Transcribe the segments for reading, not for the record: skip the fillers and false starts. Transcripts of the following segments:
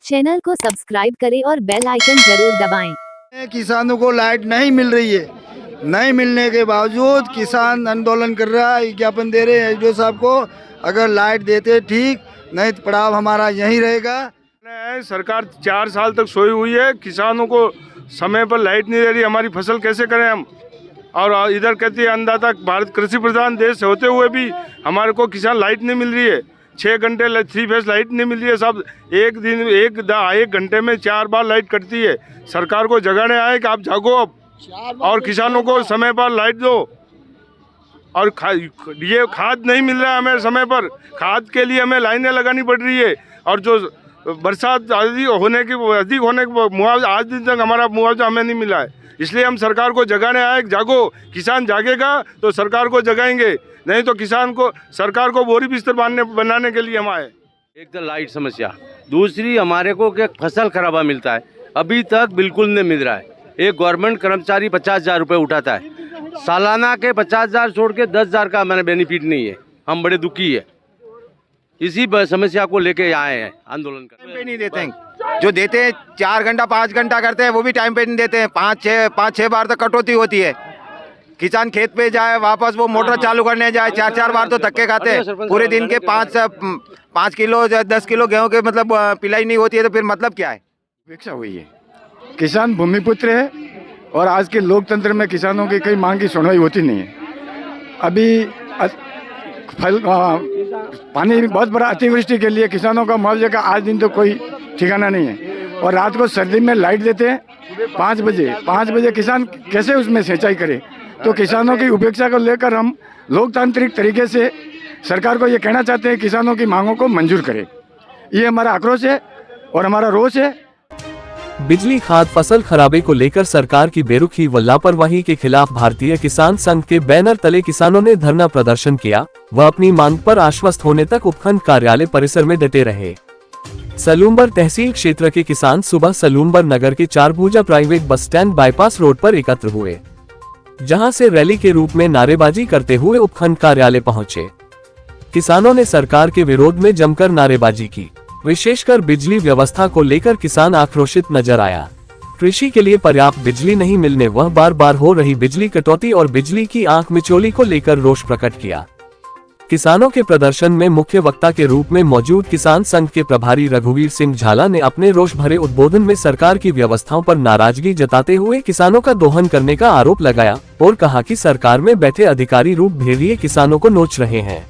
Channel को subscribe करें और बेल आइकन जरूर दबाएं। किसानों को लाइट नहीं मिल रही है, नहीं मिलने के बावजूद किसान आंदोलन कर रहा है, ज्ञापन दे रहे हैं एसडीओ साहब को, अगर लाइट देते ठीक, नहीं तो पड़ाव हमारा यहीं रहेगा। सरकार 4 साल तक सोई हुई है, किसानों को समय पर लाइट नहीं दे रही, हमारी फसल कैसे करें हम। और इधर कहती है अन्नदाता भारत कृषि प्रधान देश होते हुए भी हमारे को किसान लाइट नहीं मिल रही है। 6 घंटे 3 फेज लाइट नहीं मिल रही है साहब। एक घंटे में 4 बार लाइट कटती है। सरकार को जगाने आए कि आप जागो अब और किसानों को समय पर लाइट दो। और ये खाद नहीं मिल रहा है हमें समय पर, खाद के लिए हमें लाइनें लगानी पड़ रही है। और जो बरसात अधिक होने के मुआवजा आज दिन तक हमारा मुआवजा हमें नहीं मिला है। इसलिए हम सरकार को जगाने आए, जागो। किसान जागेगा तो सरकार को जगाएंगे, नहीं तो किसान को सरकार को बोरी बिस्तर बनाने के लिए हम आए। एक तो लाइट समस्या, दूसरी हमारे को क्या फसल खराबा मिलता है, अभी तक बिल्कुल नहीं मिल रहा है। एक गवर्नमेंट कर्मचारी 50,000 रुपये उठाता है, सालाना के 50,000 छोड़ के 10,000 का हमारा बेनिफिट नहीं है। हम बड़े दुखी है, इसी समस्या को लेके आए हैं आंदोलन कर। टाइम पे नहीं देते हैं, जो देते हैं 4 घंटा 5 घंटा करते हैं, वो भी टाइम पे नहीं देते हैं। 5-6 बार तो कटौती होती है। किसान खेत पे जाए, वापस वो मोटर चालू करने जाए, 4-4 बार तो धक्के खाते हैं। पूरे दिन के 5 किलो 10 किलो गेहूं के मतलब पिलाई नहीं होती है, तो फिर मतलब क्या है। उपेक्षा हुई है। किसान भूमिपुत्र है और आज के लोकतंत्र में किसानों की कई मांग की सुनवाई होती नहीं है। अभी पानी बहुत बड़ा अतिवृष्टि के लिए किसानों का मुआवजे का आज दिन तो कोई ठिकाना नहीं है। और रात को सर्दी में लाइट देते हैं 5 बजे किसान कैसे उसमें सिंचाई करे। तो किसानों की उपेक्षा को लेकर हम लोकतांत्रिक तरीके से सरकार को ये कहना चाहते हैं, किसानों की मांगों को मंजूर करे। ये हमारा आक्रोश है और हमारा रोष है। बिजली खाद फसल खराबे को लेकर सरकार की बेरुखी व लापरवाही के खिलाफ भारतीय किसान संघ के बैनर तले किसानों ने धरना प्रदर्शन किया व अपनी मांग पर आश्वस्त होने तक उपखंड कार्यालय परिसर में डटे रहे। सलूम्बर तहसील क्षेत्र के किसान सुबह सलूम्बर नगर के Charbhuja private bus stand bypass road पर एकत्र हुए, जहां से रैली के रूप में नारेबाजी करते हुए उपखंड कार्यालय पहुंचे। किसानों ने सरकार के विरोध में जमकर नारेबाजी की। विशेषकर बिजली व्यवस्था को लेकर किसान आक्रोशित नजर आया। कृषि के लिए पर्याप्त बिजली नहीं मिलने व बार बार हो रही बिजली कटौती और बिजली की आंख मिचौली को लेकर रोष प्रकट किया। किसानों के प्रदर्शन में मुख्य वक्ता के रूप में मौजूद किसान संघ के प्रभारी रघुवीर सिंह झाला ने अपने रोष भरे उद्बोधन में सरकार की व्यवस्थाओं पर नाराजगी जताते हुए किसानों का दोहन करने का आरोप लगाया और कहा कि सरकार में बैठे अधिकारी रूप भेड़िए किसानों को नोच रहे हैं।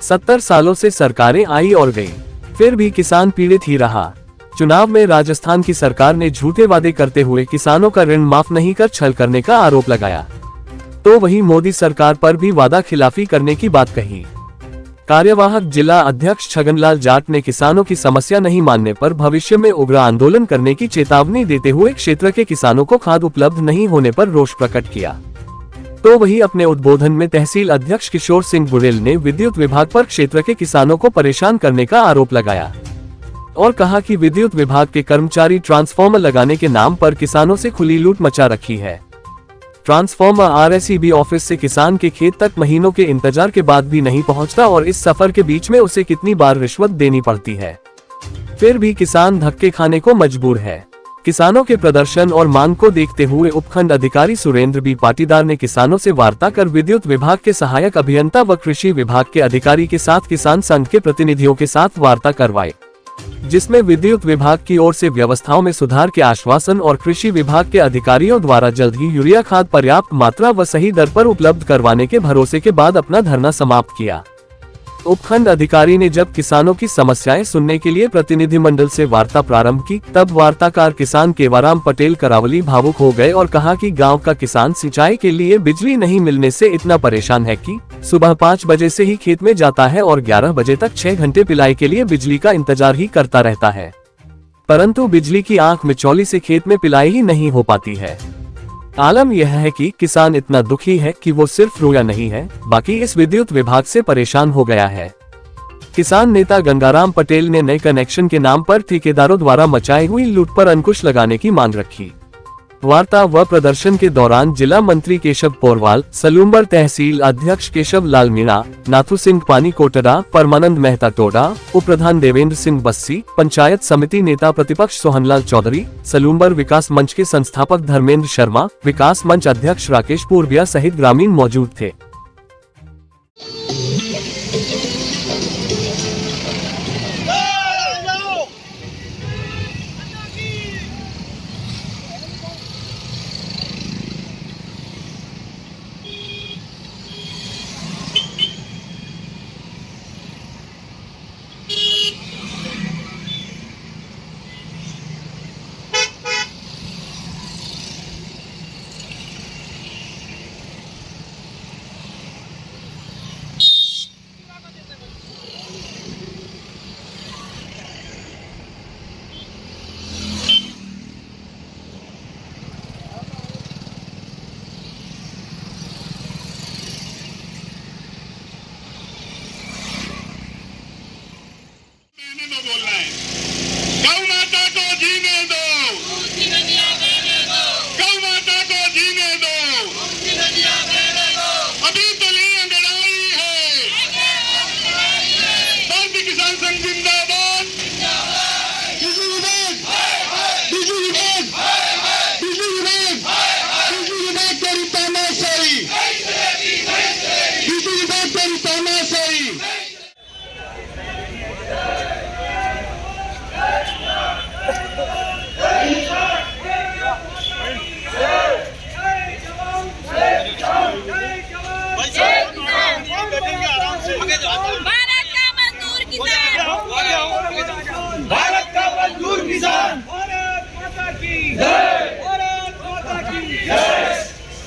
70 सालों से सरकारें आई और गई, फिर भी किसान पीड़ित ही रहा। चुनाव में राजस्थान की सरकार ने झूठे वादे करते हुए किसानों का ऋण माफ नहीं कर छल करने का आरोप लगाया, तो वहीं मोदी सरकार पर भी वादा खिलाफी करने की बात कही। कार्यवाहक जिला अध्यक्ष छगनलाल जाट ने किसानों की समस्या नहीं मानने पर भविष्य में उग्र आंदोलन करने की चेतावनी देते हुए क्षेत्र के किसानों को खाद उपलब्ध नहीं होने पर रोष प्रकट किया। तो वहीं अपने उद्बोधन में तहसील अध्यक्ष किशोर सिंह बुरेल ने विद्युत विभाग पर क्षेत्र के किसानों को परेशान करने का आरोप लगाया और कहा कि विद्युत विभाग के कर्मचारी ट्रांसफार्मर लगाने के नाम पर किसानों से खुली लूट मचा रखी है। ट्रांसफार्मर आरएसईबी ऑफिस से किसान के खेत तक महीनों के इंतजार के बाद भी नहीं पहुंचता और इस सफर के बीच में उसे कितनी बार रिश्वत देनी पड़ती है, फिर भी किसान धक्के खाने को मजबूर है। किसानों के प्रदर्शन और मांग को देखते हुए उपखंड अधिकारी सुरेंद्र बी पाटीदार ने किसानों से वार्ता कर विद्युत विभाग के सहायक अभियंता व कृषि विभाग के अधिकारी के साथ किसान संघ के प्रतिनिधियों के साथ वार्ता करवाई, जिसमें विद्युत विभाग की ओर से व्यवस्थाओं में सुधार के आश्वासन और कृषि विभाग के अधिकारियों द्वारा जल्द ही यूरिया खाद पर्याप्त मात्रा व सही दर पर उपलब्ध करवाने के भरोसे के बाद अपना धरना समाप्त किया। उपखंड अधिकारी ने जब किसानों की समस्याएं सुनने के लिए प्रतिनिधिमंडल से वार्ता प्रारंभ की, तब वार्ताकार किसान केवाराम पटेल करावली भावुक हो गए और कहा कि गांव का किसान सिंचाई के लिए बिजली नहीं मिलने से इतना परेशान है कि सुबह 5 बजे से ही खेत में जाता है और 11 बजे तक 6 घंटे पिलाई के लिए बिजली का इंतजार ही करता रहता है, परंतु बिजली की आंख मिचौली से खेत में पिलाई ही नहीं हो पाती है। आलम यह है कि किसान इतना दुखी है कि वो सिर्फ रोया नहीं है, बाकी इस विद्युत विभाग से परेशान हो गया है। किसान नेता गंगाराम पटेल ने नए कनेक्शन के नाम पर ठेकेदारों द्वारा मचाई हुई लूट पर अंकुश लगाने की मांग रखी। वार्ता व प्रदर्शन के दौरान जिला मंत्री केशव पोरवाल, सलूम्बर तहसील अध्यक्ष केशव लाल मीणा, नाथू सिंह पानी कोटरा, परमानंद मेहता टोडा, उप प्रधान देवेंद्र सिंह बस्सी, पंचायत समिति नेता प्रतिपक्ष सोहनलाल चौधरी, सलूम्बर विकास मंच के संस्थापक धर्मेंद्र शर्मा, विकास मंच अध्यक्ष राकेश पूर्विया सहित ग्रामीण मौजूद थे। बोलना है, गौ माता को जीने दो, गौ माता को जीने दो, अभी तो नहीं अंगड़ाई है, भारतीय किसान संघ जिंदाबाद, बिजली विभाग, बिजली विभाग, बिजली विभाग, बिजली विभाग तेरी तानाशाही, बिजली विभाग तेरी तानाशाही। भारत का मजदूर किसान, भारत का मजदूर किसान, भारत माता की जय, भारत माता की जय।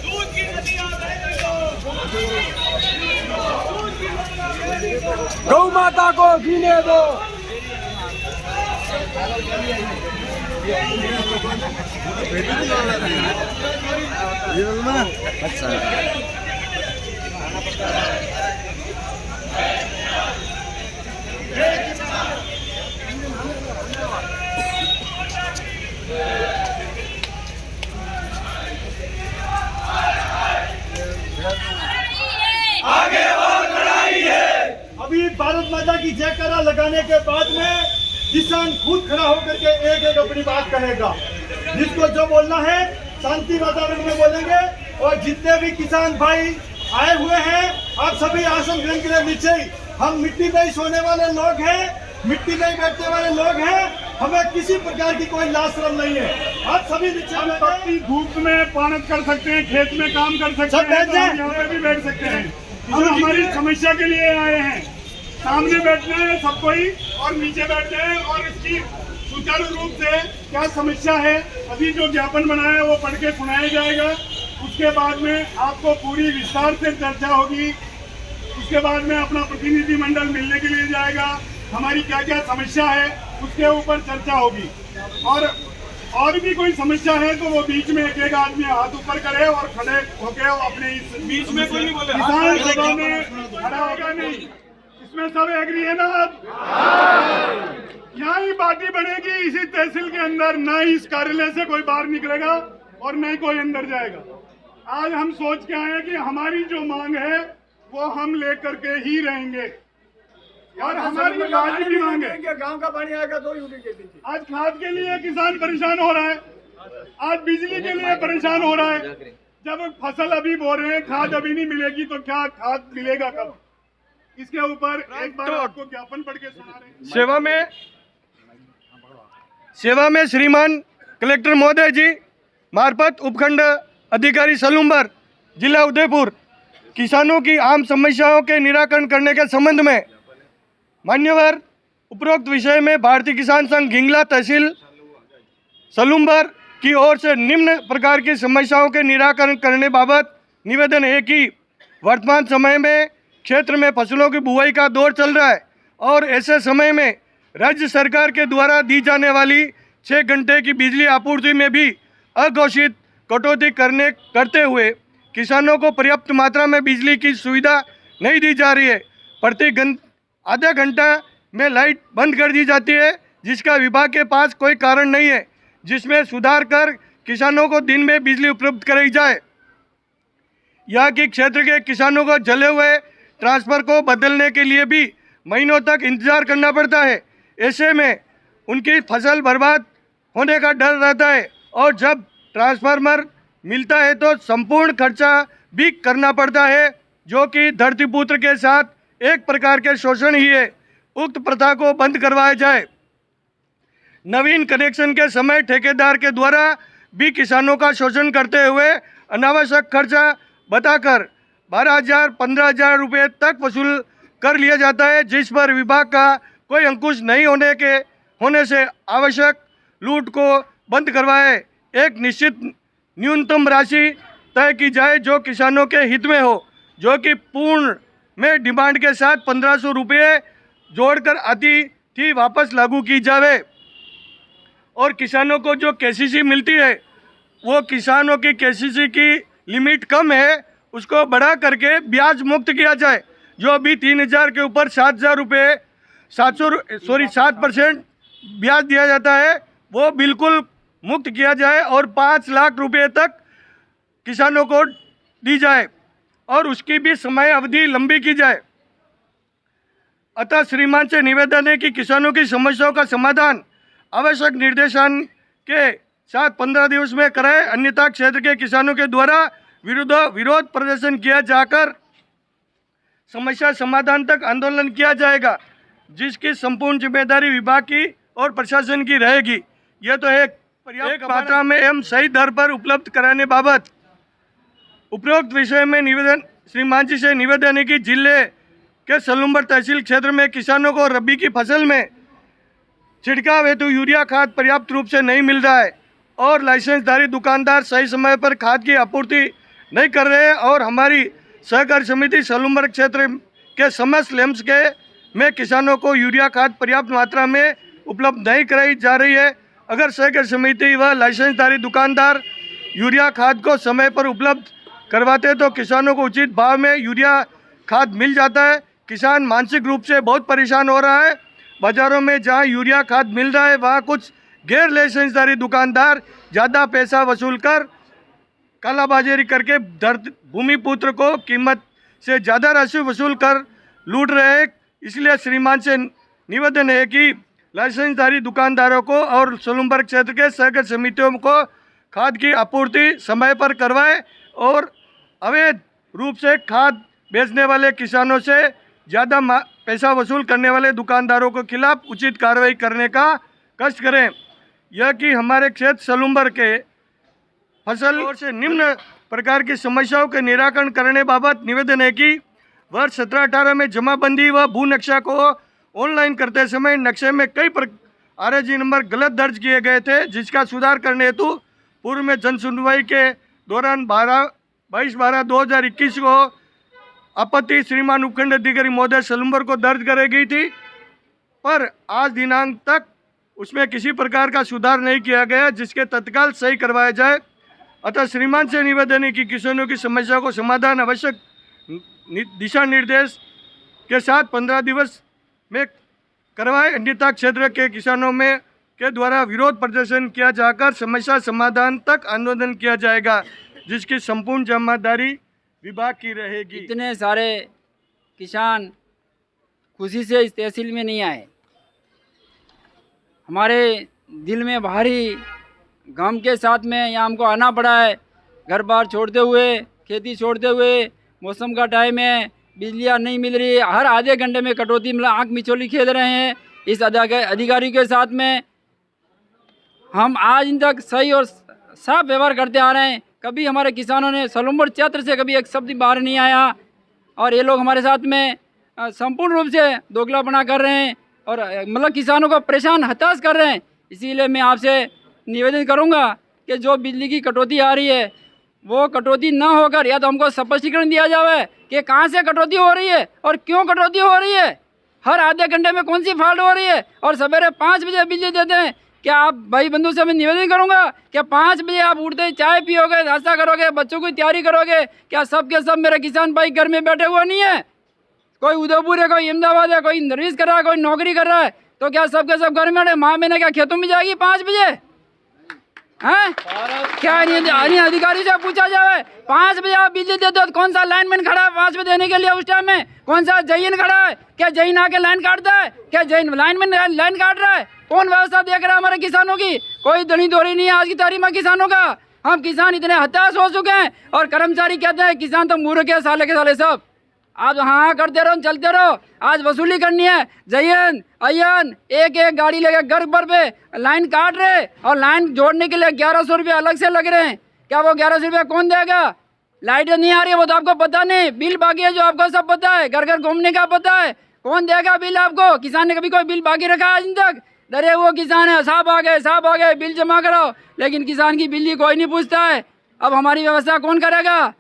दूध की नदियां बहने दो, गौ माता को जीने दो। आगे और लड़ाई है। अभी भारत माता की जयकारा लगाने के बाद में किसान खुद खड़ा होकर के एक एक अपनी बात कहेगा। जिसको जो बोलना है शांति वातावरण में बोलेंगे। और जितने भी किसान भाई आए हुए हैं, आप सभी आसन ग्रहण के नीचे। हम मिट्टी में ही सोने वाले लोग हैं, मिट्टी में ही बैठने वाले लोग हैं। हमें किसी प्रकार की कोई लाज शर्म नहीं है। आप सभी नीचे अपनी धूप में पानत कर सकते हैं, खेत में काम कर सकते हैं, यहाँ पे भी बैठ सकते हैं। हम हमारी समस्या के लिए आए हैं। सामने बैठना है सब कोई और नीचे बैठना है और इसकी सुचारू रूप से क्या समस्या है, अभी जो ज्ञापन बनाया है वो पढ़ के सुनाया जाएगा। उसके बाद में आपको पूरी विस्तार से चर्चा होगी। उसके बाद में अपना प्रतिनिधि मंडल मिलने के लिए जाएगा। हमारी क्या क्या समस्या है उसके ऊपर चर्चा होगी। और भी कोई समस्या है तो वो बीच में एक एक आदमी हाथ ऊपर करे और खड़े होके अपने इस बीच में कोई नहीं बोले किसान सभा में खड़ा होगा नहीं। इसमें सब एग्री है ना? यहाँ ही पार्टी बढ़ेगी इसी तहसील के अंदर। ना ही इस कार्यालय से कोई बाहर निकलेगा और न ही कोई अंदर जाएगा। आज हम सोच के आए कि हमारी जो मांग है वो हम लेकर के ही रहेंगे। और हमारी खाद की मांग है, गांव का पानी आएगा तो आज खाद के लिए किसान परेशान हो रहा है, आज बिजली के लिए परेशान हो रहा है। जब फसल अभी बो रहे हैं, खाद अभी नहीं मिलेगी तो क्या खाद मिलेगा कब? इसके ऊपर एक बार आपको ज्ञापन पढ़ के सुना रहे हैं। सेवा में श्रीमान कलेक्टर महोदय जी मार्फत उपखंड अधिकारी सलूम्बर जिला उदयपुर किसानों की आम समस्याओं के निराकरण करने के संबंध में मान्यवर उपरोक्त विषय में भारतीय किसान संघ घिंगला तहसील सलूम्बर की ओर से निम्न प्रकार की समस्याओं के निराकरण करने बाबत निवेदन है कि वर्तमान समय में क्षेत्र में फसलों की बुआई का दौर चल रहा है और ऐसे समय में राज्य सरकार के द्वारा दी जाने वाली 6 घंटे की बिजली आपूर्ति में भी अघोषित कटौती करते हुए किसानों को पर्याप्त मात्रा में बिजली की सुविधा नहीं दी जा रही है। प्रति आधा घंटा में लाइट बंद कर दी जाती है, जिसका विभाग के पास कोई कारण नहीं है, जिसमें सुधार कर किसानों को दिन में बिजली उपलब्ध कराई जाए। यहाँ के क्षेत्र के किसानों को जले हुए ट्रांसफर को बदलने के लिए भी महीनों तक इंतजार करना पड़ता है। ऐसे में उनकी फसल बर्बाद होने का डर रहता है और जब ट्रांसफार्मर मिलता है तो संपूर्ण खर्चा भी करना पड़ता है, जो कि धरतीपुत्र के साथ एक प्रकार के शोषण ही है। उक्त प्रथा को बंद करवाया जाए। नवीन कनेक्शन के समय ठेकेदार के द्वारा भी किसानों का शोषण करते हुए अनावश्यक खर्चा बताकर 12,000 15,000 रुपये तक वसूल कर लिया जाता है, जिस पर विभाग का कोई अंकुश नहीं होने से आवश्यक लूट को बंद करवाए। एक निश्चित न्यूनतम राशि तय की जाए जो किसानों के हित में हो, जो कि पूर्ण में डिमांड के साथ 1,500 रुपये जोड़कर आती थी वापस लागू की जाए। और किसानों को जो केसीसी मिलती है वो किसानों की केसीसी की लिमिट कम है, उसको बढ़ा करके ब्याज मुक्त किया जाए। जो अभी 3,000 के ऊपर 7,000 रुपये 7% ब्याज दिया जाता है वो बिल्कुल मुक्त किया जाए और 5 लाख रुपये तक किसानों को दी जाए और उसकी भी समय अवधि लंबी की जाए। अतः श्रीमान से निवेदन है कि किसानों की समस्याओं का समाधान आवश्यक निर्देशन के साथ 15 दिवस में कराए, अन्यथा क्षेत्र के किसानों के द्वारा विरोध प्रदर्शन किया जाकर समस्या समाधान तक आंदोलन किया जाएगा, जिसकी संपूर्ण जिम्मेदारी विभाग की और प्रशासन की रहेगी। यह तो एक पर्याप्त मात्रा में एवं सही दर पर उपलब्ध कराने बाबत उपरोक्त विषय में निवेदन श्रीमान जी से निवेदन है कि जिले के सलूम्बर तहसील क्षेत्र में किसानों को रबी की फसल में छिड़काव हेतु यूरिया खाद पर्याप्त रूप से नहीं मिल रहा है और लाइसेंसधारी दुकानदार सही समय पर खाद की आपूर्ति नहीं कर रहे हैं और हमारी सहकारी समिति सलूम्बर क्षेत्र के समस्त लैंप्स के में किसानों को यूरिया खाद पर्याप्त मात्रा में उपलब्ध नहीं कराई जा रही है। अगर सहकारी समिति व लाइसेंसधारी दुकानदार यूरिया खाद को समय पर उपलब्ध करवाते तो किसानों को उचित भाव में यूरिया खाद मिल जाता है। किसान मानसिक रूप से बहुत परेशान हो रहा है। बाज़ारों में जहां यूरिया खाद मिल रहा है वहां कुछ गैर लाइसेंसधारी दुकानदार ज़्यादा पैसा वसूल कर कालाबाजारी करके भूमिपुत्र को कीमत से ज़्यादा राशि वसूल कर लूट रहे हैं। इसलिए श्रीमान से निवेदन है कि लाइसेंसधारी दुकानदारों को और सलूम्बर क्षेत्र के सहकारी समितियों को खाद की आपूर्ति समय पर करवाए और अवैध रूप से खाद बेचने वाले किसानों से ज़्यादा पैसा वसूल करने वाले दुकानदारों के खिलाफ उचित कार्रवाई करने का कष्ट करें। यह कि हमारे क्षेत्र सलूम्बर के फसल से निम्न प्रकार की समस्याओं के निराकरण करने बाबत निवेदन है कि वर्ष 17-18 में जमाबंदी व भू नक्शा को ऑनलाइन करते समय नक्शे में कई RG नंबर गलत दर्ज किए गए थे, जिसका सुधार करने हेतु पूर्व में जन सुनवाई के दौरान 22/12/2021 को आपत्ति श्रीमान उपखंड अधिकारी महोदय सलूम्बर को दर्ज कराई गई थी, पर आज दिनांक तक उसमें किसी प्रकार का सुधार नहीं किया गया, जिसके तत्काल सही करवाया जाए। अतः श्रीमान से निवेदन है कि किसानों की समस्या को समाधान आवश्यक दिशा निर्देश के साथ 15 दिवस में करवाए, अन्यथा क्षेत्र के किसानों में के द्वारा विरोध प्रदर्शन किया जाकर समस्या समाधान तक आंदोलन किया जाएगा, जिसकी संपूर्ण जिम्मेदारी विभाग की रहेगी। इतने सारे किसान खुशी से इस तहसील में नहीं आए। हमारे दिल में भारी गम के साथ में यहाँ हमको आना पड़ा है, घर बार छोड़ते हुए, खेती छोड़ते हुए। मौसम का टाइम है, बिजलियाँ नहीं मिल रही है, हर आधे घंटे में कटौती मतलब आँख मिचौली खेल रहे हैं इस अधिकारी के साथ में। हम आज इन तक सही और साफ व्यवहार करते आ रहे हैं। कभी हमारे किसानों ने सलूम्बर क्षेत्र से कभी एक शब्द बाहर नहीं आया और ये लोग हमारे साथ में संपूर्ण रूप से दोगलापना कर रहे हैं और मतलब किसानों को परेशान हताश कर रहे हैं। इसीलिए मैं आपसे निवेदन करूंगा कि जो बिजली की कटौती आ रही है वो कटौती न होकर या तो हमको स्पष्टीकरण दिया जाए कि कहाँ से कटौती हो रही है और क्यों कटौती हो रही है, हर आधे घंटे में कौन सी फॉल्ट हो रही है और सवेरे 5 बजे बिजली देते हैं। क्या आप भाई बंधु से मैं निवेदन करूंगा क्या 5 बजे आप उठते ही चाय पियोगे, नाश्ता करोगे, बच्चों की तैयारी करोगे? क्या सब के सब मेरे किसान भाई घर में बैठे हुए नहीं है? कोई उदयपुर है, कोई अहमदाबाद है, कोई सर्विस कर रहा है, कोई नौकरी कर रहा है, तो क्या सब के सब घर में माँ बहने क्या खेतों में जाएगी 5 बजे? हैं? क्या नहीं अधिकारी से पूछा जाए 5 बजे आप बिजली देते हो तो कौन सा लाइनमैन खड़ा है 5 बजे देने के लिए? उस टाइम में कौन सा जैन खड़ा है? क्या जैन आके लाइन काटता है? क्या जैन लाइनमैन लाइन काट रहा है? कौन व्यवस्था देख रहा है हमारे किसानों की? कोई दनी दोरी नहीं है आज की तारीख में किसानों का। हम किसान इतने हताश हो चुके हैं और कर्मचारी कहते हैं किसान तो मूर्ख है साले के साले सब। आप हाँ करते रहो, चलते रहो। आज वसूली करनी है। जयन अयन एक एक गाड़ी लेके घर पर पे लाइन काट रहे और लाइन जोड़ने के लिए 1100 रुपये अलग से लग रहे हैं। क्या वो 1100 रुपये कौन देगा? लाइटें नहीं आ रही है वो तो आपको पता नहीं, बिल बाकी है जो आपको सब पता है, घर घर घूमने का पता है। कौन देगा बिल आपको? किसान ने कभी कोई बिल बाकी रखा आज तक? डरे वो किसान है, साहब आ गए बिल जमा करो, लेकिन किसान की बिल ही कोई नहीं पूछता है। अब हमारी व्यवस्था कौन करेगा?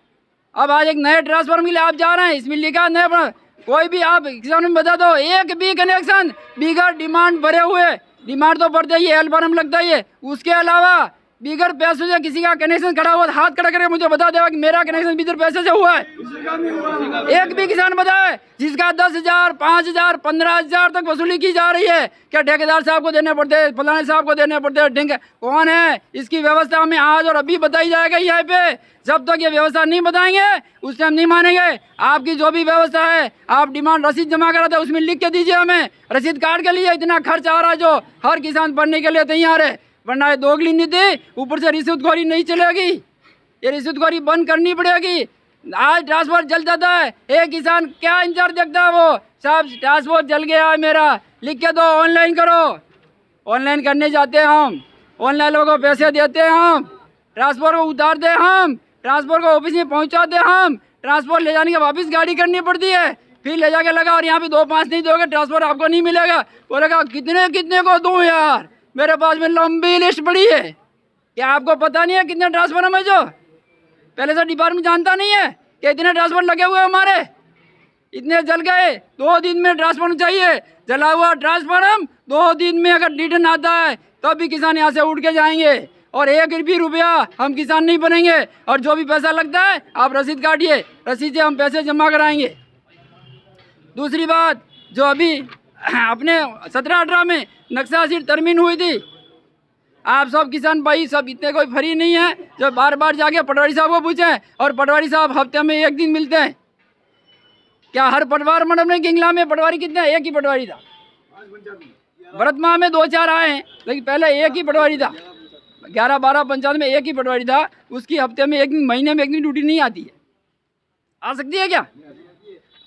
अब आज एक नए ट्रांसफार्मर के लिए आप जा रहे हैं, इसमें लिखा नया कोई भी आप किसान में बता दो एक भी कनेक्शन बिगर डिमांड भरे हुए, डिमांड तो बढ़ते ही एल फार्म लगता ही है, उसके अलावा बिगर पैसों से किसी का कनेक्शन खड़ा हुआ हाथ खड़ा करके मुझे बता देगा कि मेरा कनेक्शन बिगर पैसे से हुआ है। एक भी किसान बताए जिसका 10,000 5,000 15,000 तक वसूली की जा रही है। क्या ठेकेदार साहब को देने पड़ते हैं, फलाने साहब को देने पड़ते हैं? ढंग कौन है? इसकी व्यवस्था हमें आज और अभी बताई जाएगा यहाँ पे। जब तक ये व्यवस्था नहीं बताएंगे उस टाइम नहीं मानेंगे। आपकी जो भी व्यवस्था है आप डिमांड रसीद जमा कराते हैं उसमें लिख के दीजिए हमें। रसीद कार्ड के लिए इतना खर्च आ रहा है जो हर किसान पढ़ने के लिए तैयार है, वरना ये दोगली नीति ऊपर से रिश्वतखोरी नहीं चलेगी। ये रिश्वतखोरी बंद करनी पड़ेगी। आज ट्रांसफर जल जाता है, एक किसान क्या इंतजार देखता है? वो साहब ट्रांसफर जल गया है मेरा, लिख के दो, ऑनलाइन करो। ऑनलाइन करने जाते हैं हम, ऑनलाइन लोगों को पैसे देते हैं हम, ट्रांसफर को उतारते हैं हम, ट्रांसफर को ऑफिस में पहुंचाते हैं हम, ट्रांसफर ले जाने के वापस गाड़ी करनी पड़ती है, फिर ले जाके लगा और यहाँ पे 2-5 नहीं दोगे ट्रांसफर आपको नहीं मिलेगा। बोलेगा कितने को दूँ यार, मेरे पास में लंबी लिस्ट पड़ी है। क्या आपको पता नहीं है कितने ट्रांसफर हमें जो पहले से डिपार्टमेंट जानता नहीं है कि इतने ट्रांसफर लगे हुए हमारे, इतने जल गए। 2 दिन में ट्रांसफर चाहिए, जला हुआ ट्रांसफार्म 2 दिन में अगर रिटर्न आता है तब भी किसान यहाँ से उठ के जाएंगे और 1 भी रुपया हम किसान नहीं बनेंगे। और जो भी पैसा लगता है आप रसीद काटिए, रसीद से हम पैसे जमा कराएंगे। दूसरी बात जो अभी अपने 17-18 में नक्शा शीट तरमीन हुई थी, आप सब किसान भाई सब इतने कोई फ्री नहीं है जो बार बार जाके पटवारी साहब को पूछें, और पटवारी साहब हफ्ते में 1 दिन मिलते हैं। क्या हर पटवार मंडल में किंगला में पटवारी कितने? एक ही पटवारी था। भरतमा में 2-4 आए हैं, लेकिन पहले एक ही पटवारी था। 11-12 पंचायत में एक ही पटवारी था, उसकी हफ्ते में 1 दिन, महीने में 1 दिन ड्यूटी नहीं आती है। आ सकती है क्या?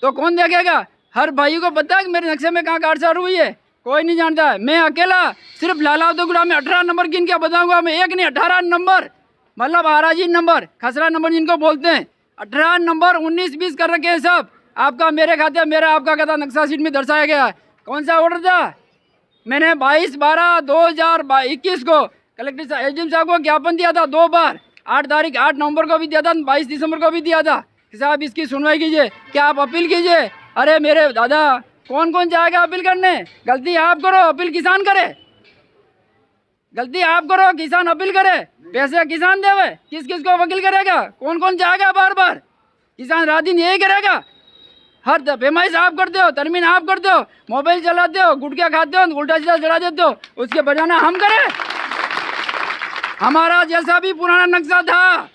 तो कौन देखेगा? हर भाई को पता है कि मेरे नक्शे में कहाँ काटछाट हुई है, कोई नहीं जानता है। मैं अकेला सिर्फ लालावतगुड़ा में 18 नंबर गिन के बताऊंगा मैं, एक नहीं 18 नंबर, मतलब आराजी नंबर, खसरा नंबर जिनको बोलते हैं, 18 नंबर 19-20 कर रखे हैं सब। आपका मेरे खाते, मेरा आपका खाता नक्शा शीट में दर्शाया गया है। कौन सा ऑर्डर था? मैंने 22/12/2021 को कलेक्टर साहब एसडीएम साहब को ज्ञापन दिया था 2 बार, 8 नवंबर को भी दिया था, 22 दिसंबर को भी दिया था कि साहब इसकी सुनवाई कीजिए, क्या आप अपील कीजिए। अरे मेरे दादा कौन जाएगा अपील करने? गलती आप करो, अपील किसान करे। गलती आप करो, किसान अपील करे, पैसे किसान देवे, किस को वकील करेगा? कौन जाएगा बार बार? किसान रात दिन यही करेगा। हर पेमाइश आप करते हो, तरमीन आप करते हो, मोबाइल चलाते हो, गुटखा खाते हो, उल्टा सीधा चढ़ा देते हो, उसके बजाना हम करें? हमारा जैसा भी पुराना नक्शा था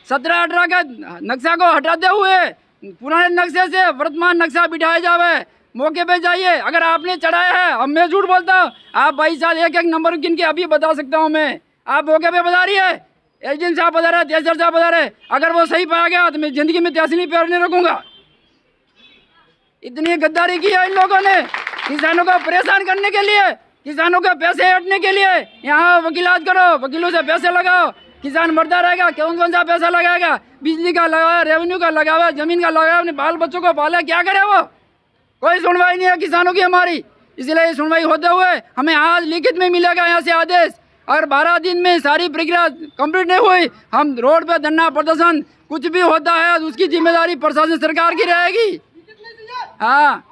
17-18 का नक्शा को हटाते हुए पुराने नक्शे से वर्तमान नक्शा बिठाया जावे। मौके पे जाइए, अगर आपने चढ़ाया है, अब मैं झूठ बोलता हूँ, आप भाई साहब 1-1 नंबर गिन के अभी बता सकता हूँ मैं। आप मौके पे बता रही है, एसडीएम साहब बता रहे, तहसीलदार साहब बता रहे, अगर वो सही पाया गया तो मैं जिंदगी में तहसील पैर नहीं रखूंगा। इतनी गद्दारी की है इन लोगों ने किसानों को परेशान करने के लिए, किसानों के पैसे हटने के लिए। यहाँ वकीलात करो, वकीलों से पैसे लगाओ, किसान मरता रहेगा। कौन सा पैसा लगाएगा? बिजली का लगाया, रेवेन्यू का लगाया, जमीन का लगाया, अपने बाल बच्चों को पाला, क्या करे वो? कोई सुनवाई नहीं है किसानों की हमारी। इसलिए सुनवाई होते हुए हमें आज लिखित में मिलेगा यहाँ से आदेश, अगर 12 दिन में सारी प्रक्रिया कंप्लीट नहीं हुई, हम रोड पे धरना प्रदर्शन कुछ भी होता है तो उसकी जिम्मेदारी प्रशासन सरकार की रहेगी। हाँ,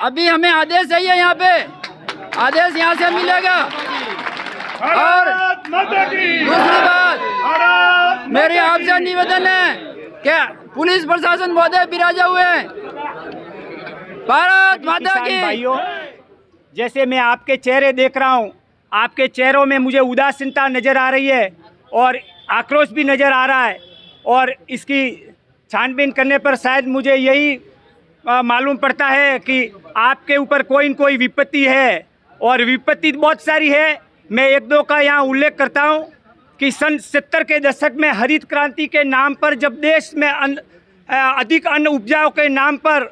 अभी हमें आदेश चाहिए, यहाँ पे आदेश यहाँ से मिलेगा। और दूसरी बात मेरी आपसे निवेदन है कि पुलिस प्रशासन महोदय बिराजे हुए हैं, भारत माता की। भाइयों, जैसे मैं आपके चेहरे देख रहा हूँ, आपके चेहरों में मुझे उदासीनता नज़र आ रही है और आक्रोश भी नज़र आ रहा है, और इसकी छानबीन करने पर शायद मुझे यही मालूम पड़ता है कि आपके ऊपर कोई न कोई विपत्ति है, और विपत्ति बहुत सारी है। मैं एक दो का यहाँ उल्लेख करता हूँ कि सन 70 के दशक में हरित क्रांति के नाम पर जब देश में अधिक अन्न उपजाऊ के नाम पर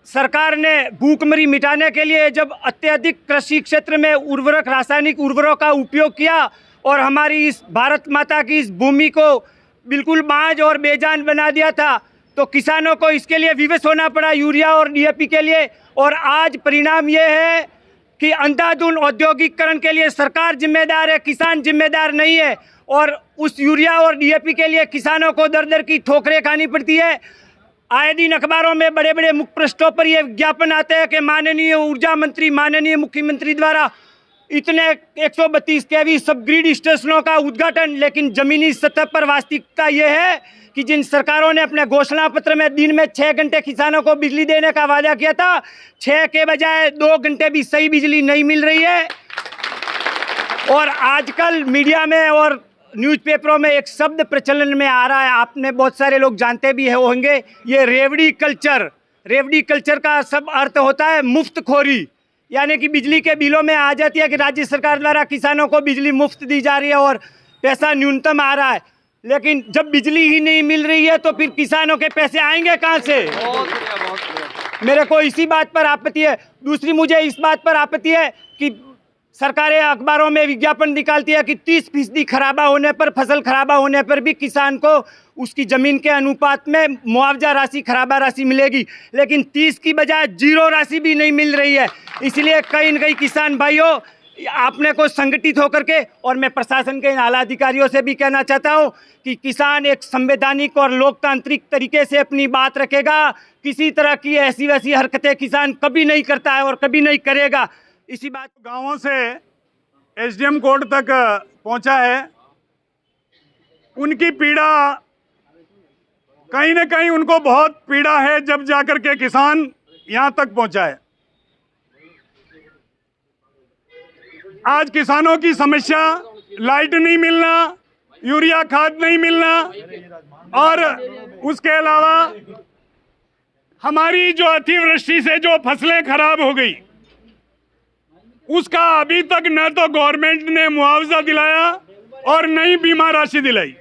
सरकार ने भूखमरी मिटाने के लिए जब अत्यधिक कृषि क्षेत्र में उर्वरक, रासायनिक उर्वरकों का उपयोग किया और हमारी इस भारत माता की इस भूमि को बिल्कुल बांझ और बेजान बना दिया था, तो किसानों को इसके लिए विवश होना पड़ा, यूरिया और डीएपी के लिए। और आज परिणाम ये है कि अंधाधुंध औद्योगिकरण के लिए सरकार जिम्मेदार है, किसान जिम्मेदार नहीं है, और उस यूरिया और डीएपी के लिए किसानों को दर दर की ठोकरें खानी पड़ती है। आए दिन अखबारों में बड़े बड़े मुख्य पृष्ठों पर ये विज्ञापन आते हैं कि माननीय ऊर्जा मंत्री, माननीय मुख्यमंत्री द्वारा इतने 132 केवी सब ग्रिड स्टेशनों का उद्घाटन, लेकिन ज़मीनी सतह पर वास्तविकता ये है कि जिन सरकारों ने अपने घोषणा पत्र में दिन में 6 घंटे किसानों को बिजली देने का वादा किया था, 6 के बजाय 2 घंटे भी सही बिजली नहीं मिल रही है। और आजकल मीडिया में और न्यूज़पेपरों में एक शब्द प्रचलन में आ रहा है, आपने बहुत सारे लोग जानते भी होंगे, ये रेवड़ी कल्चर। रेवड़ी कल्चर का सब अर्थ होता है मुफ्तखोरी, यानी कि बिजली के बिलों में आ जाती है कि राज्य सरकार द्वारा किसानों को बिजली मुफ्त दी जा रही है और पैसा न्यूनतम आ रहा है, लेकिन जब बिजली ही नहीं मिल रही है तो फिर किसानों के पैसे आएंगे कहाँ से? मेरे को इसी बात पर आपत्ति है। दूसरी मुझे इस बात पर आपत्ति है कि सरकारें अखबारों में विज्ञापन निकालती है कि 30% खराबा होने पर, फसल खराबा होने पर भी किसान को उसकी ज़मीन के अनुपात में मुआवजा राशि, खराबा राशि मिलेगी, लेकिन 30 की बजाय 0 राशि भी नहीं मिल रही है। इसलिए कहीं न कहीं किसान भाइयों, आपने को संगठित होकर के, और मैं प्रशासन के इन आला अधिकारियों से भी कहना चाहता हूँ कि किसान एक संवैधानिक और लोकतांत्रिक तरीके से अपनी बात रखेगा। किसी तरह की ऐसी वैसी हरकतें किसान कभी नहीं करता है और कभी नहीं करेगा। इसी बात गांवों से एसडीएम कोर्ट तक पहुंचा है, उनकी पीड़ा कहीं न कहीं उनको बहुत पीड़ा है, जब जाकर के किसान यहां तक पहुंचा है। आज किसानों की समस्या लाइट नहीं मिलना, यूरिया खाद नहीं मिलना, और उसके अलावा हमारी जो अतिवृष्टि से जो फसलें खराब हो गई, उसका अभी तक न तो गवर्नमेंट ने मुआवजा दिलाया और न ही बीमा राशि दिलाई।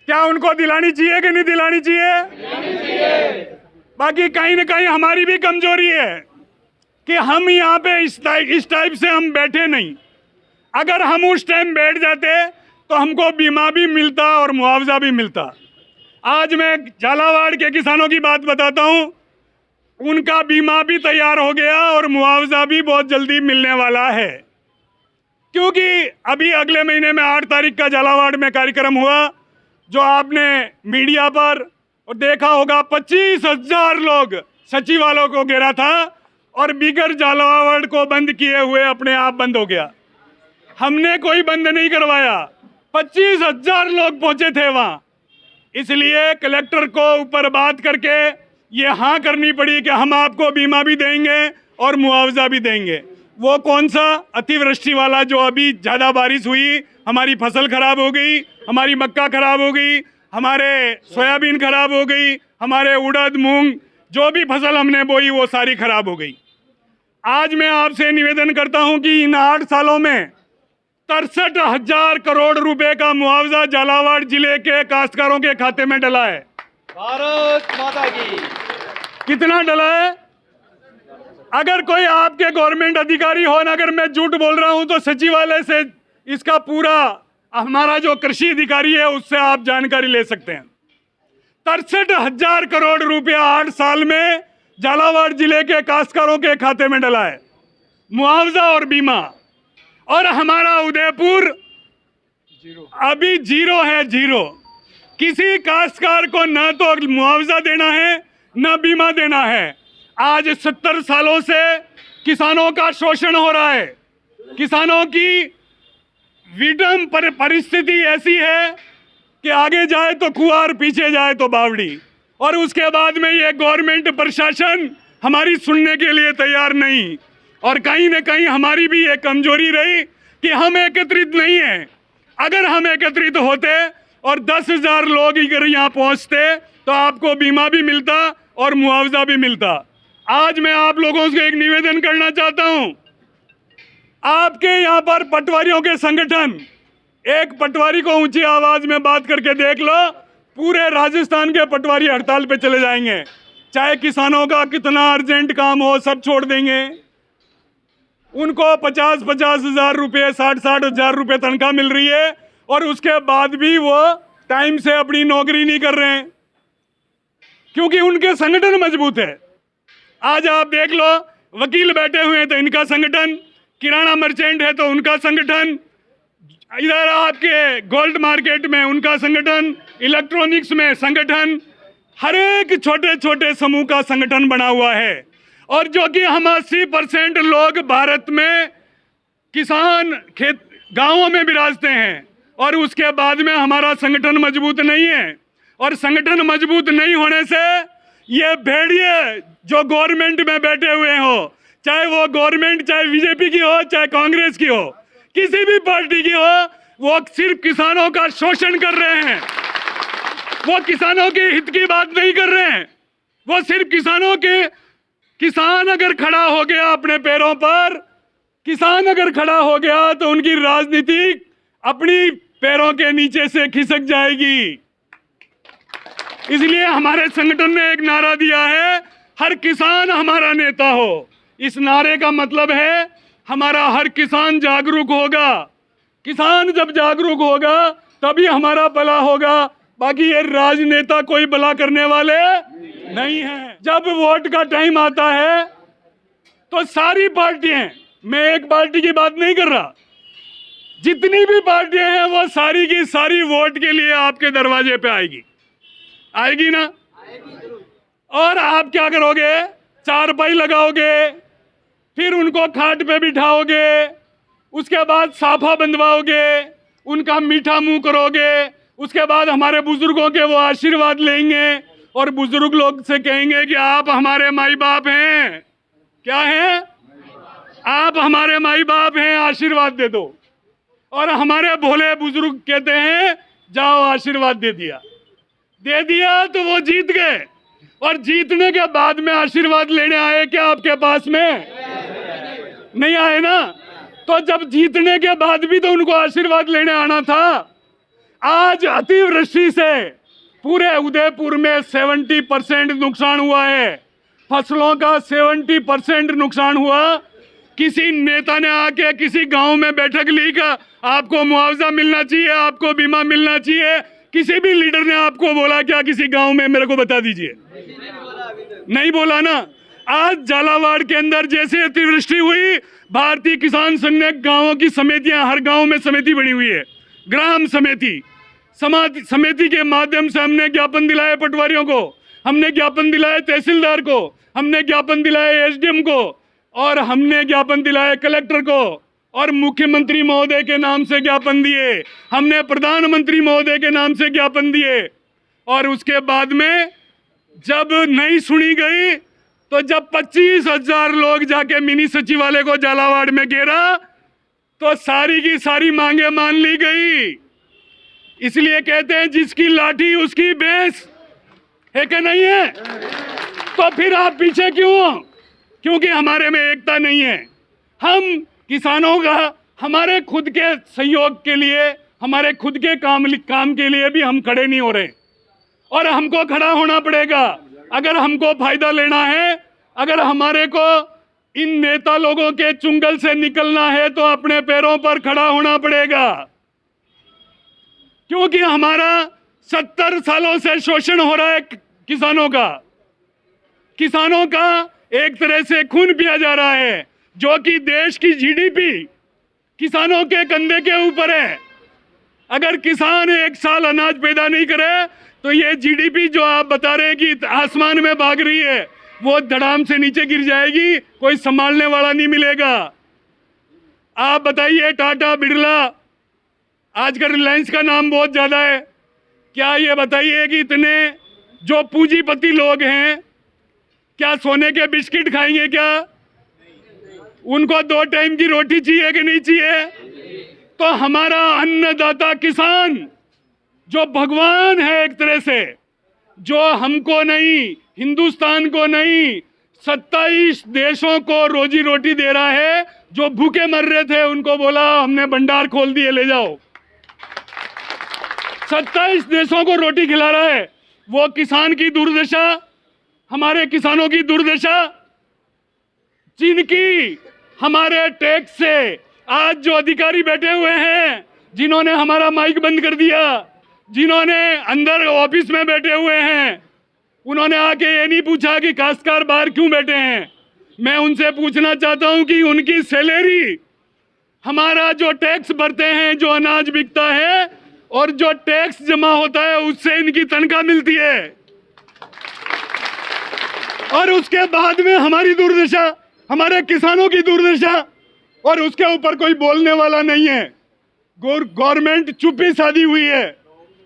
क्या उनको दिलानी चाहिए कि नहीं दिलानी चाहिए? बाकी कहीं न कहीं हमारी भी कमजोरी है कि हम यहाँ पे इस टाइप से हम बैठे नहीं। अगर हम उस टाइम बैठ जाते तो हमको बीमा भी मिलता और मुआवजा भी मिलता। आज मैं झालावाड़ के किसानों की बात बताता हूँ, उनका बीमा भी तैयार हो गया और मुआवजा भी बहुत जल्दी मिलने वाला है, क्योंकि अभी अगले महीने में 8 तारीख का झालावाड़ में कार्यक्रम हुआ, जो आपने मीडिया पर और देखा होगा। 25,000 लोग सचिवालयों को घेरा था और बिगर झालावाड़ को बंद किए हुए अपने आप बंद हो गया। हमने कोई बंद नहीं करवाया, 25,000 लोग पहुंचे थे वहां। इसलिए कलेक्टर को ऊपर बात करके ये हाँ करनी पड़ी कि हम आपको बीमा भी देंगे और मुआवजा भी देंगे। वो कौन सा? अतिवृष्टि वाला, जो अभी ज़्यादा बारिश हुई, हमारी फसल खराब हो गई, हमारी मक्का खराब हो गई, हमारे सोयाबीन खराब हो गई, हमारे उड़द मूंग जो भी फसल हमने बोई वो सारी खराब हो गई। आज मैं आपसे निवेदन करता हूं कि इन 8 सालों में 63,000 करोड़ रुपए का मुआवजा झालावाड़ जिले के काश्तकारों के खाते में डला है। भारत माता की। कितना डला है? अगर कोई आपके गवर्नमेंट अधिकारी हो, अगर मैं झूठ बोल रहा हूं तो सचिवालय से इसका पूरा, हमारा जो कृषि अधिकारी है उससे आप जानकारी ले सकते हैं। 63,000 करोड़ रुपया 8 साल में झालावाड़ जिले के काश्तकारों के खाते में डला है, मुआवजा और बीमा। और हमारा उदयपुर अभी 0 है, 0। किसी काश्तकार को न तो मुआवजा देना है न बीमा देना है। आज 70 सालों से किसानों का शोषण हो रहा है। किसानों की विषम परिस्थिति ऐसी है कि आगे जाए तो कुआर, पीछे जाए तो बावड़ी, और उसके बाद में ये गवर्नमेंट प्रशासन हमारी सुनने के लिए तैयार नहीं। और कहीं न कहीं हमारी भी ये कमजोरी रही कि हम एकत्रित नहीं हैं। अगर हम एकत्रित होते और 10,000 लोग अगर यहाँ पहुँचते तो आपको बीमा भी मिलता और मुआवजा भी मिलता। आज मैं आप लोगों से एक निवेदन करना चाहता हूँ, आपके यहाँ पर पटवारियों के संगठन, एक पटवारी को ऊंची आवाज में बात करके देख लो, पूरे राजस्थान के पटवारी हड़ताल पे चले जाएंगे। चाहे किसानों का कितना अर्जेंट काम हो, सब छोड़ देंगे। उनको 50-50 हज़ार रुपये, 60-60 हज़ार रुपये तनख्वाह मिल रही है और उसके बाद भी वो टाइम से अपनी नौकरी नहीं कर रहे हैं, क्योंकि उनके संगठन मजबूत है। आज आप देख लो, वकील बैठे हुए हैं तो इनका संगठन, किराना मर्चेंट है तो उनका संगठन, इधर आपके गोल्ड मार्केट में उनका संगठन, इलेक्ट्रॉनिक्स में संगठन, हर एक छोटे छोटे समूह का संगठन बना हुआ है। और जो कि हम 80% लोग भारत में किसान खेत गांवों में विराजते हैं और उसके बाद में हमारा संगठन मजबूत नहीं है। और संगठन मजबूत नहीं होने से ये भेड़िए जो गवर्नमेंट में बैठे हुए हो, चाहे वो गवर्नमेंट चाहे बीजेपी की हो चाहे कांग्रेस की हो, किसी भी पार्टी की हो, वो सिर्फ किसानों का शोषण कर रहे हैं। वो किसानों के हित की बात नहीं कर रहे हैं। वो सिर्फ किसान अगर खड़ा हो गया अपने पैरों पर, किसान अगर खड़ा हो गया तो उनकी राजनीति अपनी पैरों के नीचे से खिसक जाएगी। इसलिए हमारे संगठन ने एक नारा दिया है, हर किसान हमारा नेता हो। इस नारे का मतलब है हमारा हर किसान जागरूक होगा। किसान जब जागरूक होगा तभी हमारा भला होगा। बाकी ये राजनेता कोई भला करने वाले नहीं हैं। जब वोट का टाइम आता है तो सारी पार्टियां, मैं एक पार्टी की बात नहीं कर रहा, जितनी भी पार्टियां हैं वो सारी की सारी वोट के लिए आपके दरवाजे पे आएगी ना। और आप क्या करोगे, चारपाई लगाओगे, फिर उनको खाट पे बिठाओगे, उसके बाद साफा बंधवाओगे, उनका मीठा मुंह करोगे, उसके बाद हमारे बुजुर्गों के वो आशीर्वाद लेंगे और बुजुर्ग लोग से कहेंगे कि आप हमारे माई बाप हैं। क्या हैं? आप हमारे माई बाप हैं, आशीर्वाद दे दो। और हमारे भोले बुजुर्ग कहते हैं जाओ आशीर्वाद दे दिया तो वो जीत गए। और जीतने के बाद में आशीर्वाद लेने आए क्या आपके पास में? नहीं आए ना। तो जब जीतने के बाद भी तो उनको आशीर्वाद लेने आना था। आज अतिवृष्टि से पूरे उदयपुर में 70% नुकसान हुआ है, फसलों का 70% नुकसान हुआ। किसी नेता ने आके किसी गांव में बैठक ली का आपको मुआवजा मिलना चाहिए, आपको बीमा मिलना चाहिए? किसी भी लीडर ने आपको बोला क्या किसी गांव में? मेरे को बता दीजिए। नहीं बोला ना। आज झालावाड़ के अंदर जैसे अतिवृष्टि हुई, भारतीय किसान संघ ने गांवों की समितियां, हर गांव में समिति बनी हुई है, ग्राम समिति, समिति के माध्यम से हमने ज्ञापन दिलाए पटवारियों को, हमने ज्ञापन दिलाए तहसीलदार को, हमने ज्ञापन दिलाए एसडीएम को, और हमने ज्ञापन दिलाए कलेक्टर को, और मुख्यमंत्री महोदय के नाम से ज्ञापन दिए, हमने प्रधानमंत्री महोदय के नाम से ज्ञापन दिए। और उसके बाद में जब नहीं सुनी गई तो जब 25,000 लोग जाके मिनी सचिवालय को झालावाड़ में घेरा तो सारी की सारी मांगे मान ली गई। इसलिए कहते हैं जिसकी लाठी उसकी भैंस है कि नहीं है? तो फिर आप पीछे क्यों? क्योंकि हमारे में एकता नहीं है। हम किसानों का हमारे खुद के सहयोग के लिए, हमारे खुद के काम के लिए भी हम खड़े नहीं हो रहे, और हमको खड़ा होना पड़ेगा। अगर हमको फायदा लेना है, अगर हमारे को इन नेता लोगों के चुंगल से निकलना है तो अपने पैरों पर खड़ा होना पड़ेगा। क्योंकि हमारा 70 सालों से शोषण हो रहा है किसानों का एक तरह से खून पिया जा रहा है, जो कि देश की जीडीपी किसानों के कंधे के ऊपर है। अगर किसान एक साल अनाज पैदा नहीं करे तो ये जीडीपी जो आप बता रहे हैं कि आसमान में भाग रही है, वो धड़ाम से नीचे गिर जाएगी, कोई संभालने वाला नहीं मिलेगा। आप बताइए, टाटा, बिरला, आजकल रिलायंस का नाम बहुत ज़्यादा है, क्या ये बताइए कि इतने जो पूंजीपति लोग हैं क्या सोने के बिस्किट खाएंगे क्या? उनको 2 टाइम की रोटी चाहिए कि नहीं चाहिए? तो हमारा अन्नदाता किसान जो भगवान है एक तरह से, जो हमको नहीं, हिंदुस्तान को नहीं, 27 देशों को रोजी रोटी दे रहा है। जो भूखे मर रहे थे उनको बोला हमने भंडार खोल दिए, ले जाओ। 27 देशों को रोटी खिला रहा है। वो किसान की दुर्दशा, हमारे किसानों की दुर्दशा, जिनकी हमारे टैक्स से आज जो अधिकारी बैठे हुए हैं, जिन्होंने हमारा माइक बंद कर दिया, जिन्होंने अंदर ऑफिस में बैठे हुए हैं, उन्होंने आके ये नहीं पूछा कि काश्तकार बाहर क्यों बैठे हैं। मैं उनसे पूछना चाहता हूं कि उनकी सैलरी, हमारा जो टैक्स भरते हैं, जो अनाज बिकता है और जो टैक्स जमा होता है, उससे इनकी तनख्वाह मिलती है। और उसके बाद में हमारी दुर्दशा, हमारे किसानों की दुर्दशा, और उसके ऊपर कोई बोलने वाला नहीं है। गवर्नमेंट चुप्पी साधी हुई है।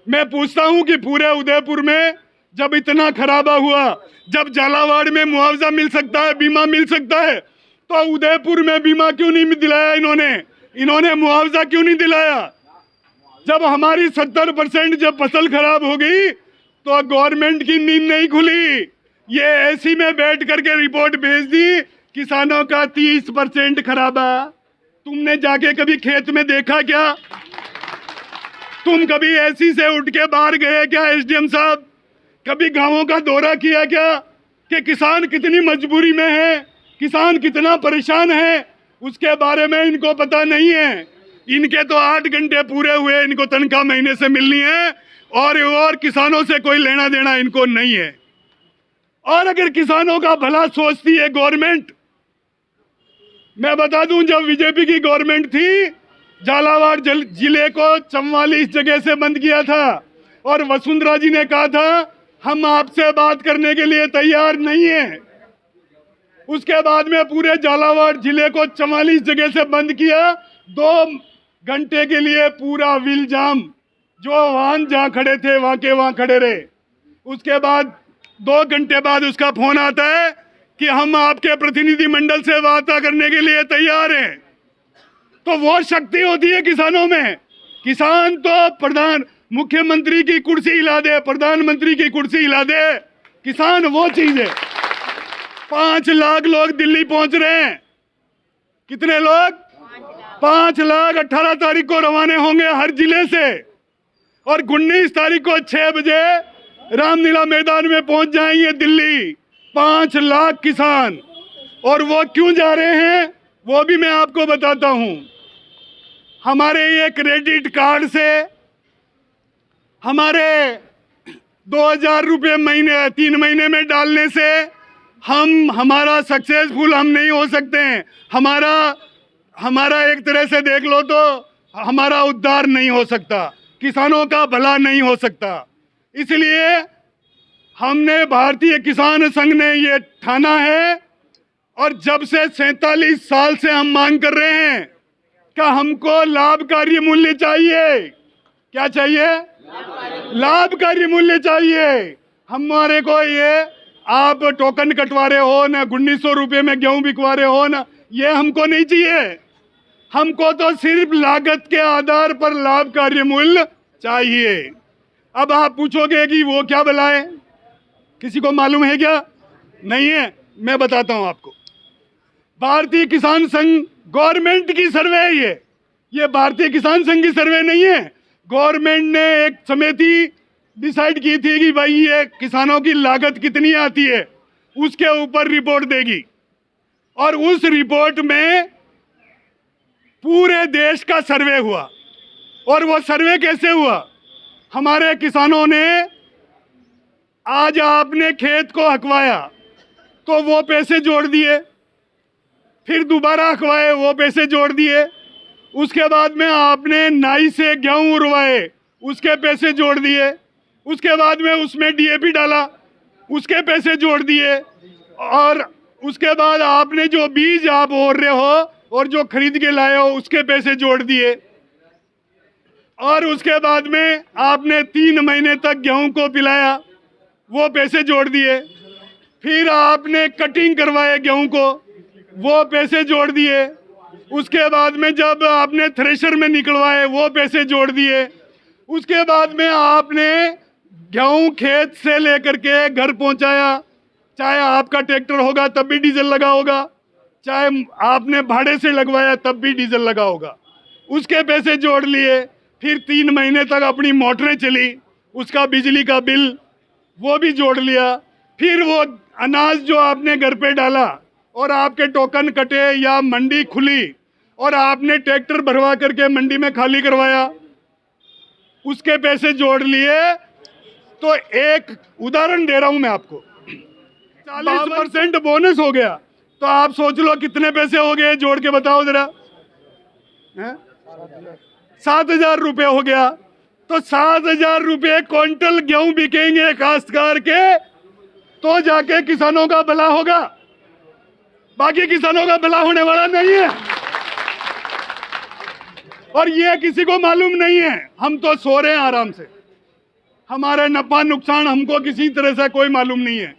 मैं पूछता हूं कि पूरे उदयपुर में जब इतना खराबा हुआ, जब झालावाड़ में मुआवजा मिल सकता है, बीमा मिल सकता है, तो उदयपुर में बीमा क्यों नहीं दिलाया इन्होंने मुआवजा क्यों नहीं दिलाया? जब हमारी 70% जब फसल खराब हो गई तो गवर्नमेंट की नींद नहीं खुली। ये एसी में बैठ करके रिपोर्ट भेज दी, किसानों का 30% खराबा। तुमने जाके कभी खेत में देखा क्या? तुम कभी एसी से उठ के बाहर गए क्या एसडीएम साहब? कभी गांवों का दौरा किया क्या कि किसान कितनी मजबूरी में है, किसान कितना परेशान है? उसके बारे में इनको पता नहीं है। इनके तो 8 घंटे पूरे हुए, इनको तनख्वाह महीने से मिलनी है और किसानों से कोई लेना देना इनको नहीं है। और अगर किसानों का भला सोचती है गवर्नमेंट, मैं बता दूं, जब बीजेपी की गवर्नमेंट थी, झालावाड़ जिले को 44 जगह से बंद किया था और वसुंधरा जी ने कहा था हम आपसे बात करने के लिए तैयार नहीं है। उसके बाद में पूरे झालावाड़ जिले को 44 जगह से बंद किया। 2 घंटे के लिए पूरा व्हील जाम, जो वाहन जहाँ खड़े थे वहाँ के वहाँ खड़े रहे। उसके बाद 2 घंटे बाद उसका फोन आता है कि हम आपके प्रतिनिधि मंडल से वार्ता करने के लिए तैयार हैं। तो वो शक्ति होती है किसानों में। किसान तो मुख्यमंत्री की कुर्सी हिला दे, प्रधानमंत्री की कुर्सी हिला दे, किसान वो चीज है। 5 लाख लोग दिल्ली पहुंच रहे हैं। कितने लोग? 5 लाख 18 तारीख को रवाना होंगे हर जिले से, और 19 तारीख को 6 बजे रामलीला मैदान में पहुंच जाएंगे दिल्ली 5 लाख किसान। और वो क्यों जा रहे हैं वो भी मैं आपको बताता हूं। हमारे ये क्रेडिट कार्ड से हमारे 2000 रुपये महीने 3 महीने में डालने से हमारा सक्सेसफुल हम नहीं हो सकते हैं। हमारा एक तरह से देख लो तो हमारा उद्धार नहीं हो सकता, किसानों का भला नहीं हो सकता। इसलिए हमने भारतीय किसान संघ ने ये ठाना है, और जब से 47 साल से हम मांग कर रहे हैं कि हमको लाभकारी मूल्य चाहिए। क्या चाहिए? लाभकारी मूल्य चाहिए। हमारे को ये आप टोकन कटवा रहे हो ना, 1900 रुपये में गेहूं बिकवा रहे हो ना, ये हमको नहीं चाहिए। हमको तो सिर्फ लागत के आधार पर लाभकारी मूल्य चाहिए। अब आप पूछोगे कि वो क्या भला है, किसी को मालूम है क्या? नहीं है। मैं बताता हूं आपको। भारतीय किसान संघ गवर्नमेंट की सर्वे है ये भारतीय किसान संघ की सर्वे नहीं है। गवर्नमेंट ने एक समिति डिसाइड की थी कि भाई ये किसानों की लागत कितनी आती है, उसके ऊपर रिपोर्ट देगी। और उस रिपोर्ट में पूरे देश का सर्वे हुआ। और वो सर्वे कैसे हुआ? हमारे किसानों ने, आज आपने खेत को हकवाया तो वो पैसे जोड़ दिए, फिर दोबारा हकवाए वो पैसे जोड़ दिए, उसके बाद में आपने नाई से गेहूं उड़वाए उसके पैसे जोड़ दिए, उसके बाद में उसमें डीएपी डाला उसके पैसे जोड़ दिए, और उसके बाद आपने जो बीज आप बो रहे हो और जो खरीद के लाए हो उसके पैसे जोड़ दिए, और उसके बाद में आपने 3 महीने तक गेहूं को पिलाया वो पैसे जोड़ दिए, फिर आपने कटिंग करवाए गेहूं को वो पैसे जोड़ दिए। उसके बाद में जब आपने थ्रेशर में निकलवाए वो पैसे जोड़ दिए। उसके बाद में आपने गेहूं खेत से लेकर के घर पहुंचाया, चाहे आपका ट्रैक्टर होगा तब भी डीजल लगा होगा, चाहे आपने भाड़े से लगवाया तब भी डीजल लगा होगा। उसके पैसे जोड़ लिए। फिर 3 महीने तक अपनी मोटरें चली, उसका बिजली का बिल वो भी जोड़ लिया। फिर वो अनाज जो आपने घर पे डाला और आपके टोकन कटे या मंडी खुली और आपने ट्रैक्टर भरवा करके मंडी में खाली करवाया, उसके पैसे जोड़ लिए। तो एक उदाहरण दे रहा हूं मैं आपको, 40% बोनस हो गया। तो आप सोच लो कितने पैसे हो गए, जोड़ के बताओ जरा। 7,000 रुपये हो गया। तो 7,000 रुपये क्विंटल गेहूं बिकेंगे काश्तकार के तो जाके किसानों का भला होगा, बाकी किसानों का भला होने वाला नहीं है। और ये किसी को मालूम नहीं है। हम तो सो रहे हैं आराम से, हमारे नफा नुकसान हमको किसी तरह से कोई मालूम नहीं है।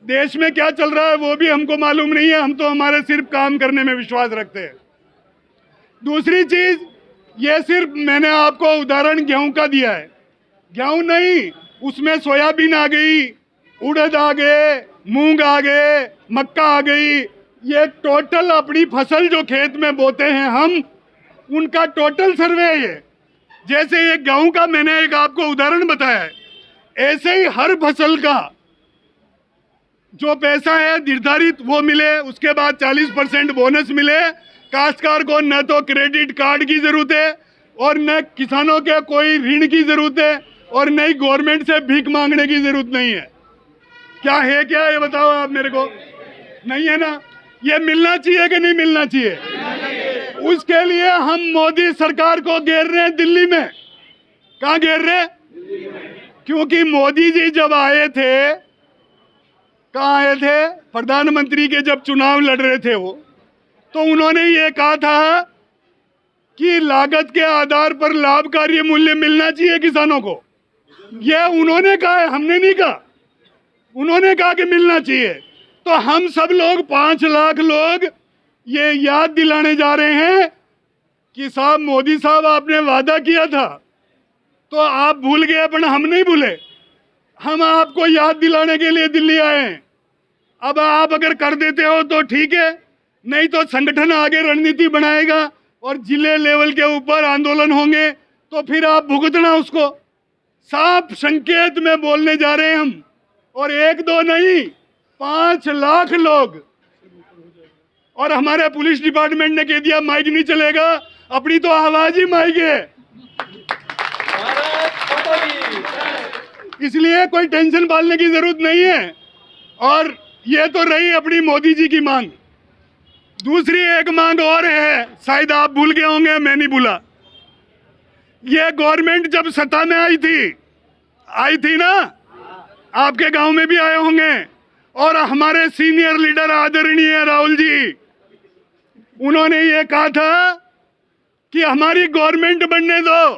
देश में क्या चल रहा है वो भी हमको मालूम नहीं है। हम तो हमारे सिर्फ काम करने में विश्वास रखते हैं। दूसरी चीज, ये सिर्फ मैंने आपको उदाहरण गेहूं का दिया है। गेहूं नहीं, उसमें सोयाबीन आ गई, उड़द आ गए, मूंग आ गए, मक्का आ गई। ये टोटल अपनी फसल जो खेत में बोते हैं हम, उनका टोटल सर्वे है ये। जैसे ये गेहूं का मैंने एक आपको उदाहरण बताया है, ऐसे ही हर फसल का जो पैसा है निर्धारित वो मिले। उसके बाद 40% बोनस मिले। काश्तकार को न तो क्रेडिट कार्ड की जरूरत है और न किसानों के कोई ऋण की जरूरत है और न ही गवर्नमेंट से भीख मांगने की जरूरत नहीं है। क्या है क्या ये बताओ आप मेरे को? नहीं है ना? ये मिलना चाहिए कि नहीं मिलना चाहिए? उसके लिए हम मोदी सरकार को घेर रहे हैं दिल्ली में। कहाँ घेर रहे? क्योंकि मोदी जी जब आए थे, कहाँ आए थे? प्रधानमंत्री के जब चुनाव लड़ रहे थे वो, तो उन्होंने ये कहा था कि लागत के आधार पर लाभकारी मूल्य मिलना चाहिए किसानों को। ये उन्होंने कहा है, हमने नहीं कहा। उन्होंने कहा कि मिलना चाहिए। तो हम सब लोग 5 लाख लोग ये याद दिलाने जा रहे हैं कि साहब मोदी साहब आपने वादा किया था तो आप भूल गए, पर हम नहीं भूले। हम आपको याद दिलाने के लिए दिल्ली आए हैं। अब आप अगर कर देते हो तो ठीक है, नहीं तो संगठन आगे रणनीति बनाएगा और जिले लेवल के ऊपर आंदोलन होंगे, तो फिर आप भुगतना उसको। साफ संकेत में बोलने जा रहे हैं हम, और 1-2 नहीं, 5 लाख लोग। और हमारे पुलिस डिपार्टमेंट ने कह दिया माइक नहीं चलेगा, अपनी तो आवाज ही माइक है। इसलिए कोई टेंशन पालने की जरूरत नहीं है। और ये तो रही अपनी मोदी जी की मांग। दूसरी एक मांग और है, शायद आप भूल गए होंगे, मैं नहीं भूला। ये गवर्नमेंट जब सत्ता में आई थी ना, आपके गांव में भी आए होंगे, और हमारे सीनियर लीडर आदरणीय राहुल जी, उन्होंने ये कहा था कि हमारी गवर्नमेंट बनने दो,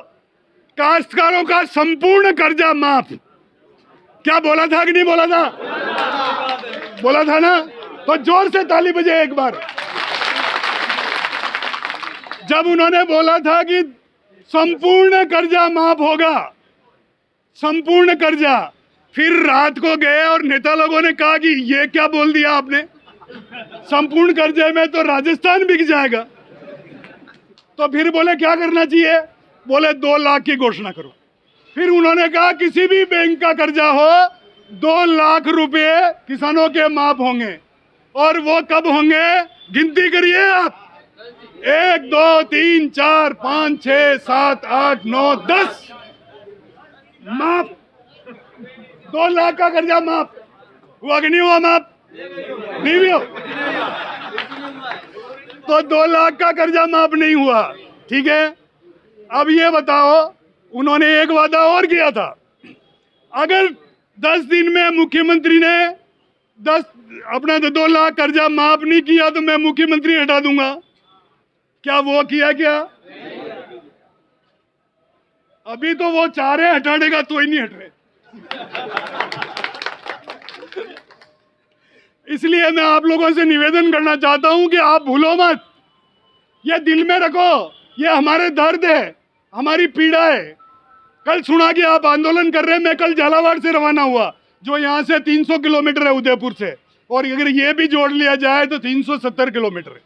काश्तकारों का संपूर्ण कर्जा माफ। क्या बोला था कि नहीं बोला था? बोला था ना? तो जोर से ताली बजे एक बार। जब उन्होंने बोला था कि संपूर्ण कर्जा माफ होगा, संपूर्ण कर्जा, फिर रात को गए और नेता लोगों ने कहा कि ये क्या बोल दिया आपने, संपूर्ण कर्जे में तो राजस्थान बिक जाएगा। तो फिर बोले क्या करना चाहिए? बोले 2 लाख की घोषणा करो। फिर उन्होंने कहा किसी भी बैंक का कर्जा हो 2 लाख रुपए किसानों के माफ होंगे। और वो कब होंगे? गिनती करिए आप, 1 2 3 4 5 6 7 8 9 10 माफ। 2 लाख का कर्जा माफ हुआ कि नहीं हुआ? माफ नहीं हुआ। तो 2 लाख का कर्जा माफ नहीं हुआ, ठीक है। अब ये बताओ, उन्होंने एक वादा और किया था, अगर 10 दिन में मुख्यमंत्री ने 2 लाख कर्जा माफ नहीं किया तो मैं मुख्यमंत्री हटा दूंगा। क्या वो किया? क्या अभी तो वो चाह रहे हटाने का, तो ही नहीं हट रहे। इसलिए मैं आप लोगों से निवेदन करना चाहता हूं कि आप भूलो मत, ये दिल में रखो, ये हमारे दर्द है, हमारी पीड़ा है। कल सुना कि आप आंदोलन कर रहे हैं, मैं कल झालावाड़ से रवाना हुआ, जो यहाँ से 300 किलोमीटर है उदयपुर से, और अगर ये भी जोड़ लिया जाए तो 370 किलोमीटर है।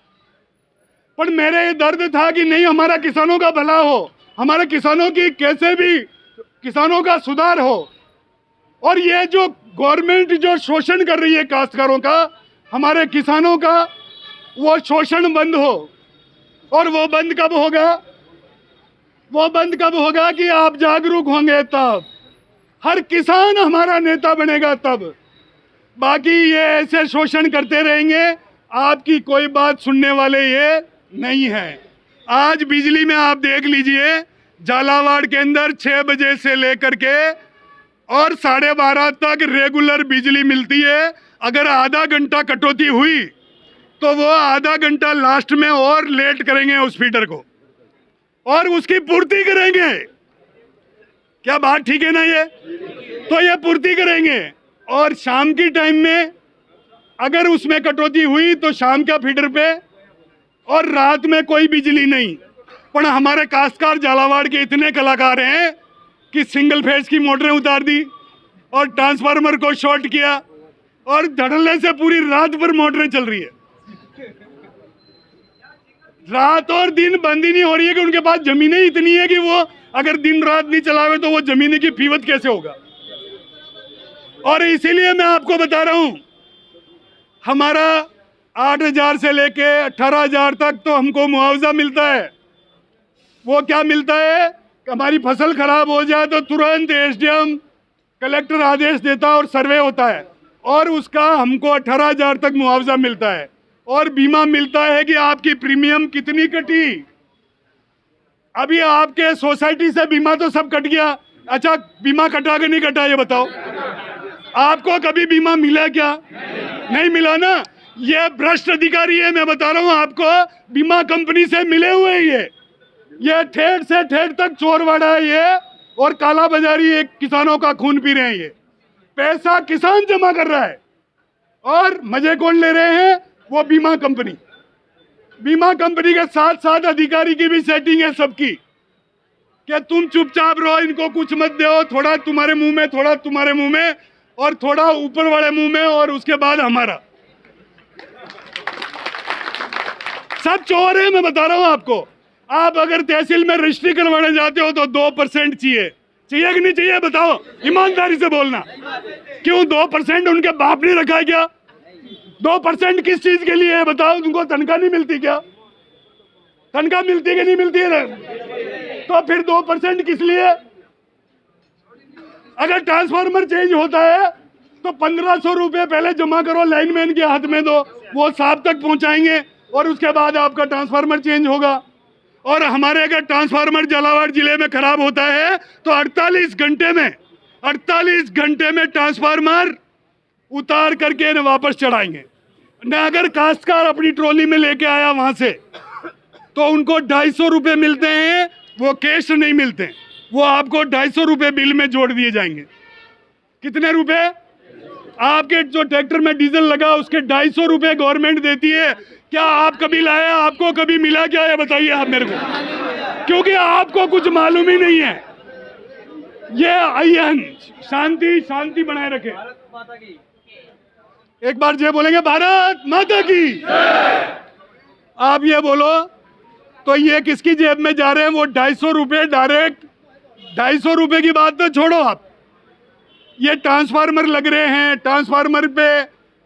पर मेरे ये दर्द था कि नहीं, हमारा किसानों का भला हो, हमारे किसानों की कैसे भी किसानों का सुधार हो, और ये जो गवर्नमेंट जो शोषण कर रही है काश्तकारों का, हमारे किसानों का, वो शोषण बंद हो। और वो बंद कब होगा? वो बंद कब होगा कि आप जागरूक होंगे तब, हर किसान हमारा नेता बनेगा तब। बाकी ये ऐसे शोषण करते रहेंगे, आपकी कोई बात सुनने वाले ये नहीं है। आज बिजली में आप देख लीजिए, झालावाड़ के अंदर 6 बजे से लेकर के और 12:30 तक रेगुलर बिजली मिलती है। अगर आधा घंटा कटौती हुई तो वो आधा घंटा लास्ट में और लेट करेंगे उस फीडर को, और उसकी पूर्ति करेंगे। क्या बात ठीक है ना? ये तो ये पूर्ति करेंगे। और शाम की टाइम में अगर उसमें कटौती हुई तो शाम का फीडर पे, और रात में कोई बिजली नहीं। पर हमारे काश्तकार झालावाड़ के इतने कलाकार हैं कि सिंगल फेज की मोटरें उतार दी और ट्रांसफार्मर को शॉर्ट किया, और धड़ल्ले से पूरी रात भर मोटरें चल रही है। रात और दिन बंद ही नहीं हो रही है कि उनके पास जमीनें इतनी है कि वो अगर दिन रात नहीं चलावे तो वो जमीन की फीवत कैसे होगा। और इसीलिए मैं आपको बता रहा हूं, हमारा 8,000 से लेके 18,000 तक तो हमको मुआवजा मिलता है। वो क्या मिलता है? हमारी फसल खराब हो जाए तो तुरंत एसडीएम कलेक्टर आदेश देता है और सर्वे होता है, और उसका हमको 18,000 तक मुआवजा मिलता है। और बीमा मिलता है कि आपकी प्रीमियम कितनी कटी। अभी आपके सोसाइटी से बीमा तो सब कट गया, अच्छा बीमा कटा कि नहीं कटा ये बताओ? आपको कभी बीमा मिला क्या? नहीं मिला ना। ये भ्रष्ट अधिकारी है, मैं बता रहा हूं आपको, बीमा कंपनी से मिले हुए ये ठेठ से ठेठ तक चोरवाड़ा है ये, और काला बाजारी एक किसानों का खून पी रहे हैं। ये पैसा किसान जमा कर रहा है और मजे कौन ले रहे हैं? वो बीमा कंपनी। बीमा कंपनी के साथ साथ अधिकारी की भी सेटिंग है सबकी, कि तुम चुपचाप रहो, इनको कुछ मत दो, थोड़ा तुम्हारे मुंह में, थोड़ा तुम्हारे मुंह में, और थोड़ा ऊपर वाले मुंह में, और उसके बाद हमारा। सब चोर है, मैं बता रहा हूं आपको। आप अगर तहसील में रजिस्ट्री करवाने जाते हो तो 2% चाहिए कि नहीं चाहिए? बताओ, ईमानदारी से बोलना। क्यों 2% उनके बाप ने रखा है क्या? 2% किस चीज के लिए है बताओ? उनको तनख्वाह नहीं मिलती क्या? तनख्वाह मिलती है कि नहीं मिलती है? तो फिर 2% किस लिए? अगर ट्रांसफार्मर चेंज होता है तो 1,500 रुपये पहले जमा करो, लाइनमैन के हाथ में दो, वो साहब तक पहुंचाएंगे, और उसके बाद आपका ट्रांसफार्मर चेंज होगा। और हमारे अगर ट्रांसफार्मर झालावाड़ जिले में खराब होता है तो 48 घंटे में ट्रांसफार्मर उतार करके न वापस चढ़ाएंगे। न अगर काश्तकार अपनी ट्रॉली में लेके आया वहां से तो उनको 250 रुपये मिलते हैं, वो कैश नहीं मिलते, वो आपको 250 रुपये बिल में जोड़ दिए जाएंगे। कितने रुपए? आपके जो ट्रैक्टर में डीजल लगा उसके 250 रुपये गवर्नमेंट देती है। क्या आप कभी लाए? आपको कभी मिला क्या? ये बताइए आप मेरे को, क्योंकि आपको कुछ मालूम ही नहीं है। ये आइयन शांति बनाए रखे। एक बार जय बोलेंगे, भारत माता की। आप ये बोलो तो ये किसकी जेब में जा रहे हैं? वो 250 रुपये डायरेक्ट। 250 रुपये की बात तो छोड़ो आप, ये ट्रांसफार्मर लग रहे हैं, ट्रांसफार्मर पे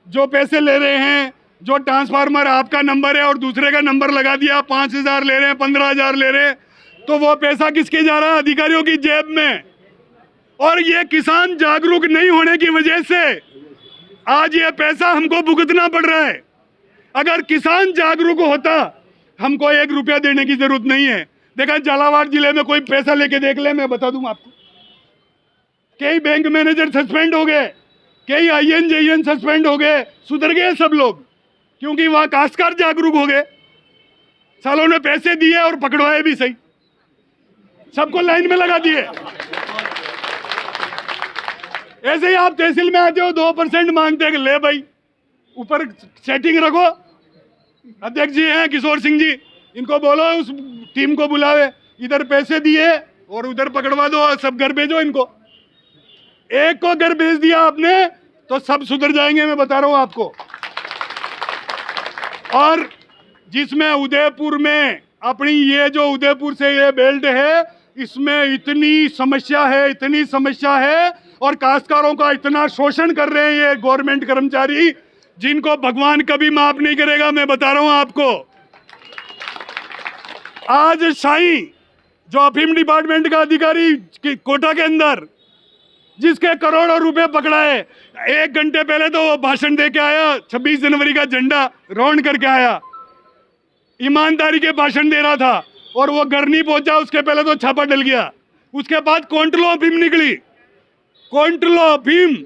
जो पैसे ले रहे हैं, जो ट्रांसफार्मर आपका नंबर है और दूसरे का नंबर लगा दिया, 5,000 ले रहे हैं, 15,000 ले रहे हैं, तो वो पैसा किसके जा रहा है? अधिकारियों की जेब में। और ये किसान जागरूक नहीं होने की वजह से आज ये पैसा हमको भुगतना पड़ रहा है। अगर किसान जागरूक होता, हमको 1 रुपया देने की जरूरत नहीं है। देखा झालावाड़ जिले में कोई पैसा लेके देख ले, मैं बता दूं आपको, कई बैंक मैनेजर सस्पेंड हो गए, कई आईएन जेईएन सस्पेंड हो गए, सुधर गए सब लोग, क्योंकि वहां काश्तकार जागरूक हो गए। सालों ने पैसे दिए और पकड़वाए भी सही, सबको लाइन में लगा दिए। ऐसे ही आप तहसील में आते हो, 2% मांगते हैं, ले भाई ऊपर सेटिंग रखो। अध्यक्ष जी हैं किशोर सिंह जी, इनको बोलो उस टीम को बुलावे, इधर पैसे दिए और उधर पकड़वा दो, सब घर भेजो इनको। एक को घर भेज दिया आपने तो सब सुधर जाएंगे, मैं बता रहा हूं आपको। और जिसमें उदयपुर में अपनी ये जो उदयपुर से ये बेल्ट है, इसमें इतनी समस्या है और काश्तकारों का इतना शोषण कर रहे हैं ये गवर्नमेंट कर्मचारी, जिनको भगवान कभी माफ नहीं करेगा, मैं बता रहा हूं आपको। आज शाही जो अफीम डिपार्टमेंट का अधिकारी कोटा के अंदर जिसके करोड़ों रुपए पकड़ाए, 1 घंटे पहले तो वो भाषण दे के आया, 26 जनवरी का झंडा रोहन करके आया, ईमानदारी के भाषण दे रहा था, और वो घर नहीं पहुंचा, उसके पहले तो छापा डल गया। उसके बाद क्विंटलों अफीम निकली, क्विंटलों अफीम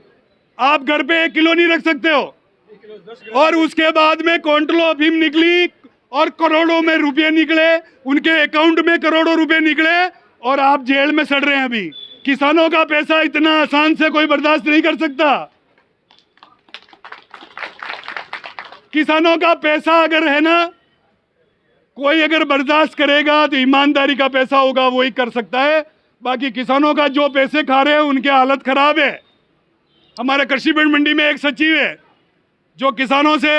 आप घर पे 1 किलो नहीं रख सकते हो, और उसके बाद में क्विंटलों अफीम निकली और करोड़ों में रुपए निकले, उनके अकाउंट में करोड़ों रुपए निकले, और आप जेल में सड़ रहे हैं। अभी किसानों का पैसा इतना आसान से कोई बर्दाश्त नहीं कर सकता। किसानों का पैसा अगर है ना, कोई अगर बर्दाश्त करेगा तो ईमानदारी का पैसा होगा वही कर सकता है। बाकी किसानों का जो पैसे खा रहे हैं उनकी हालत खराब है। हमारे कृषि मंडी में एक सचिव है जो किसानों से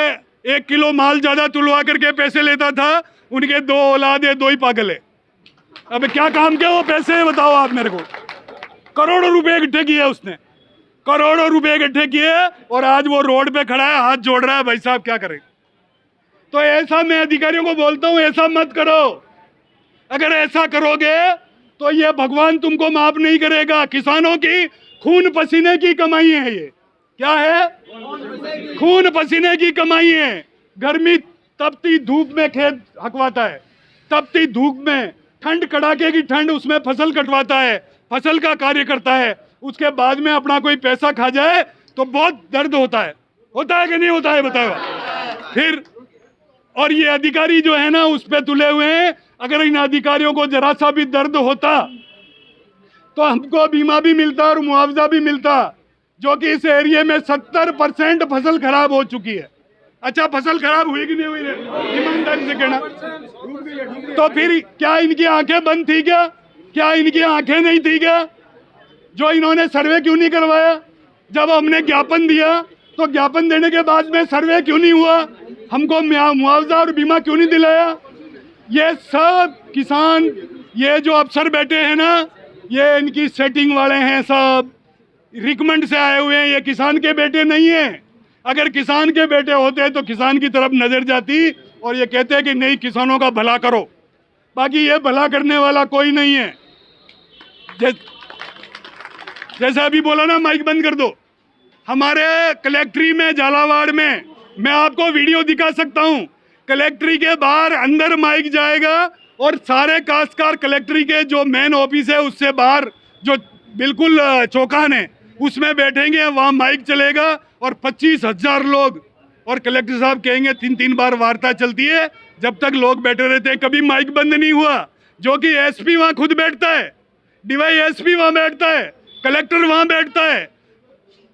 1 किलो माल ज्यादा तुलवा करके पैसे लेता था, उनके 2 औलाद है, 2 ही पागल है। अब क्या काम किया वो पैसे, बताओ आप मेरे को। करोड़ों रुपए इकट्ठे किए उसने, करोड़ों रुपए इकट्ठे किए, और आज वो रोड पे खड़ा है, हाथ जोड़ रहा है, भाई साहब क्या करें। तो ऐसा मैं अधिकारियों को बोलता हूं, ऐसा मत करो। अगर ऐसा करोगे तो ये भगवान तुमको माफ नहीं करेगा। किसानों की खून पसीने की कमाई है ये। क्या है? खून पसीने की कमाई है। गर्मी तपती धूप में खेत हकवाता है, तपती धूप में, ठंड कड़ाके की ठंड, उसमें फसल कटवाता है, फसल का कार्य करता है। उसके बाद में अपना कोई पैसा खा जाए तो बहुत दर्द होता है कि नहीं होता है, बताओ फिर। और ये अधिकारी जो है ना उस पे तुले हुए हैं। अगर इन अधिकारियों को जरा सा भी दर्द होता तो हमको बीमा भी मिलता और मुआवजा भी मिलता, जो कि इस एरिया में 70% फसल खराब हो चुकी है। अच्छा, फसल खराब हुई कि नहीं हुई, ईमानदारी से कहना। तो फिर क्या इनकी आंखें बंद थी क्या इनकी आंखें नहीं थी क्या? जो इन्होंने सर्वे क्यों नहीं करवाया? जब हमने ज्ञापन दिया तो ज्ञापन देने के बाद में सर्वे क्यों नहीं हुआ? हमको मुआवजा और बीमा क्यों नहीं दिलाया? ये सब किसान, ये जो अफसर बैठे हैं ना, ये इनकी सेटिंग वाले हैं, सब रिकमेंड से आए हुए हैं, ये किसान के बेटे नहीं हैं। अगर किसान के बेटे होते तो किसान की तरफ नजर जाती और ये कहते हैं कि नहीं, किसानों का भला करो। बाकी ये भला करने वाला कोई नहीं है। जैसा अभी बोला ना, माइक बंद कर दो। हमारे कलेक्ट्री में, झालावाड़ में, मैं आपको वीडियो दिखा सकता हूं। कलेक्ट्री के बाहर अंदर माइक जाएगा और सारे काश्तकार कलेक्ट्री के जो मेन ऑफिस है उससे बाहर, जो बिल्कुल चौकान है, उसमें बैठेंगे, वहाँ माइक चलेगा और 25,000 लोग, और कलेक्टर साहब कहेंगे 3-3 बार वार्ता चलती है जब तक लोग बैठे रहते हैं, कभी माइक बंद नहीं हुआ। जो कि एसपी वहाँ खुद बैठता है, DYSP वहाँ बैठता है, कलेक्टर वहाँ बैठता है,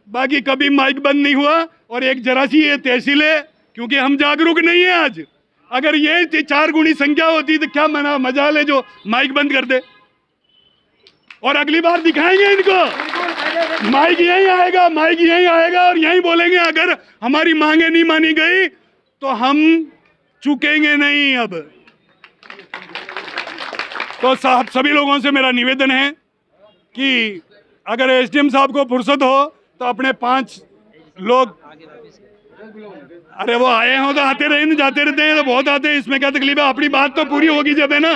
बाकी कभी माइक बंद नहीं हुआ। और एक जरा सी ये तहसील है, क्योंकि हम जागरूक नहीं है आज। अगर ये 4 गुनी संख्या होती तो क्या मजा ले जो माइक बंद कर दे। और अगली बार दिखाएंगे इनको, माइक यहीं आएगा, माइक यहीं आएगा और यहीं बोलेंगे अगर हमारी मांगे नहीं मानी गई तो हम चुकेंगे नहीं। अब तो साहब, सभी लोगों से मेरा निवेदन है कि अगर SDM साहब को फुर्सत हो तो अपने 5 लोग, अरे वो आए हो तो आते रहे, जाते रहते हैं तो बहुत आते हैं, इसमें क्या तकलीफ है? अपनी बात तो पूरी होगी जब, है ना।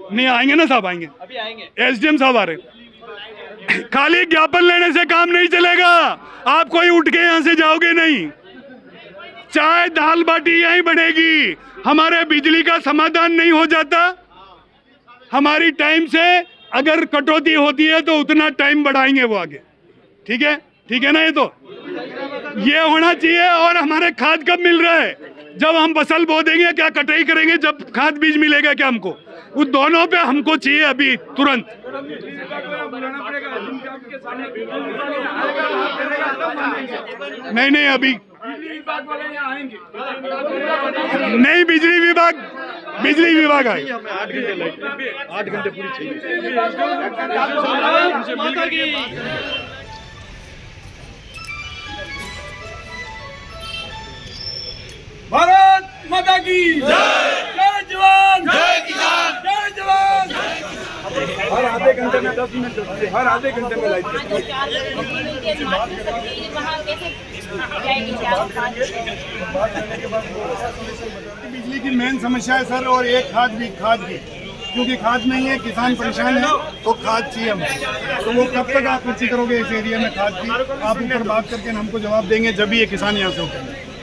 नहीं आएंगे ना साहब, आएंगे, अभी आएंगे। SDM साहब आ रहे। खाली ज्ञापन लेने से काम नहीं चलेगा। आप कोई उठ के यहाँ से जाओगे नहीं। चाय दाल बाटी यहीं बनेगी। हमारे बिजली का समाधान नहीं हो जाता, हमारी टाइम से अगर कटौती होती है तो उतना टाइम बढ़ाएंगे वो आगे। ठीक है, ठीक है ना? ये तो ये होना चाहिए। और हमारे खाद कब मिल रहा है? जब हम फसल बो देंगे, क्या कटाई करेंगे, जब खाद बीज मिलेगा क्या हमको? उस दोनों पे हमको चाहिए अभी तुरंत। नहीं अभी नहीं, बिजली विभाग आए। 8 घंटे पूरी चाहिए। भारत माता की जय जवान जय किसान जय जवान। हर आधे घंटे में 10 मिनट, हर आधे घंटे में लाइट। बिजली की मेन समस्या है सर, और एक खाद की, क्योंकि खाद नहीं है, किसान परेशान है, तो खाद चाहिए हमें। तो वो कब तक आप पूर्ति करोगे इस एरिया में खाद की? आप ऊपर बात करके हमको जवाब देंगे जब भी ये किसान यहाँ से उठेंगे।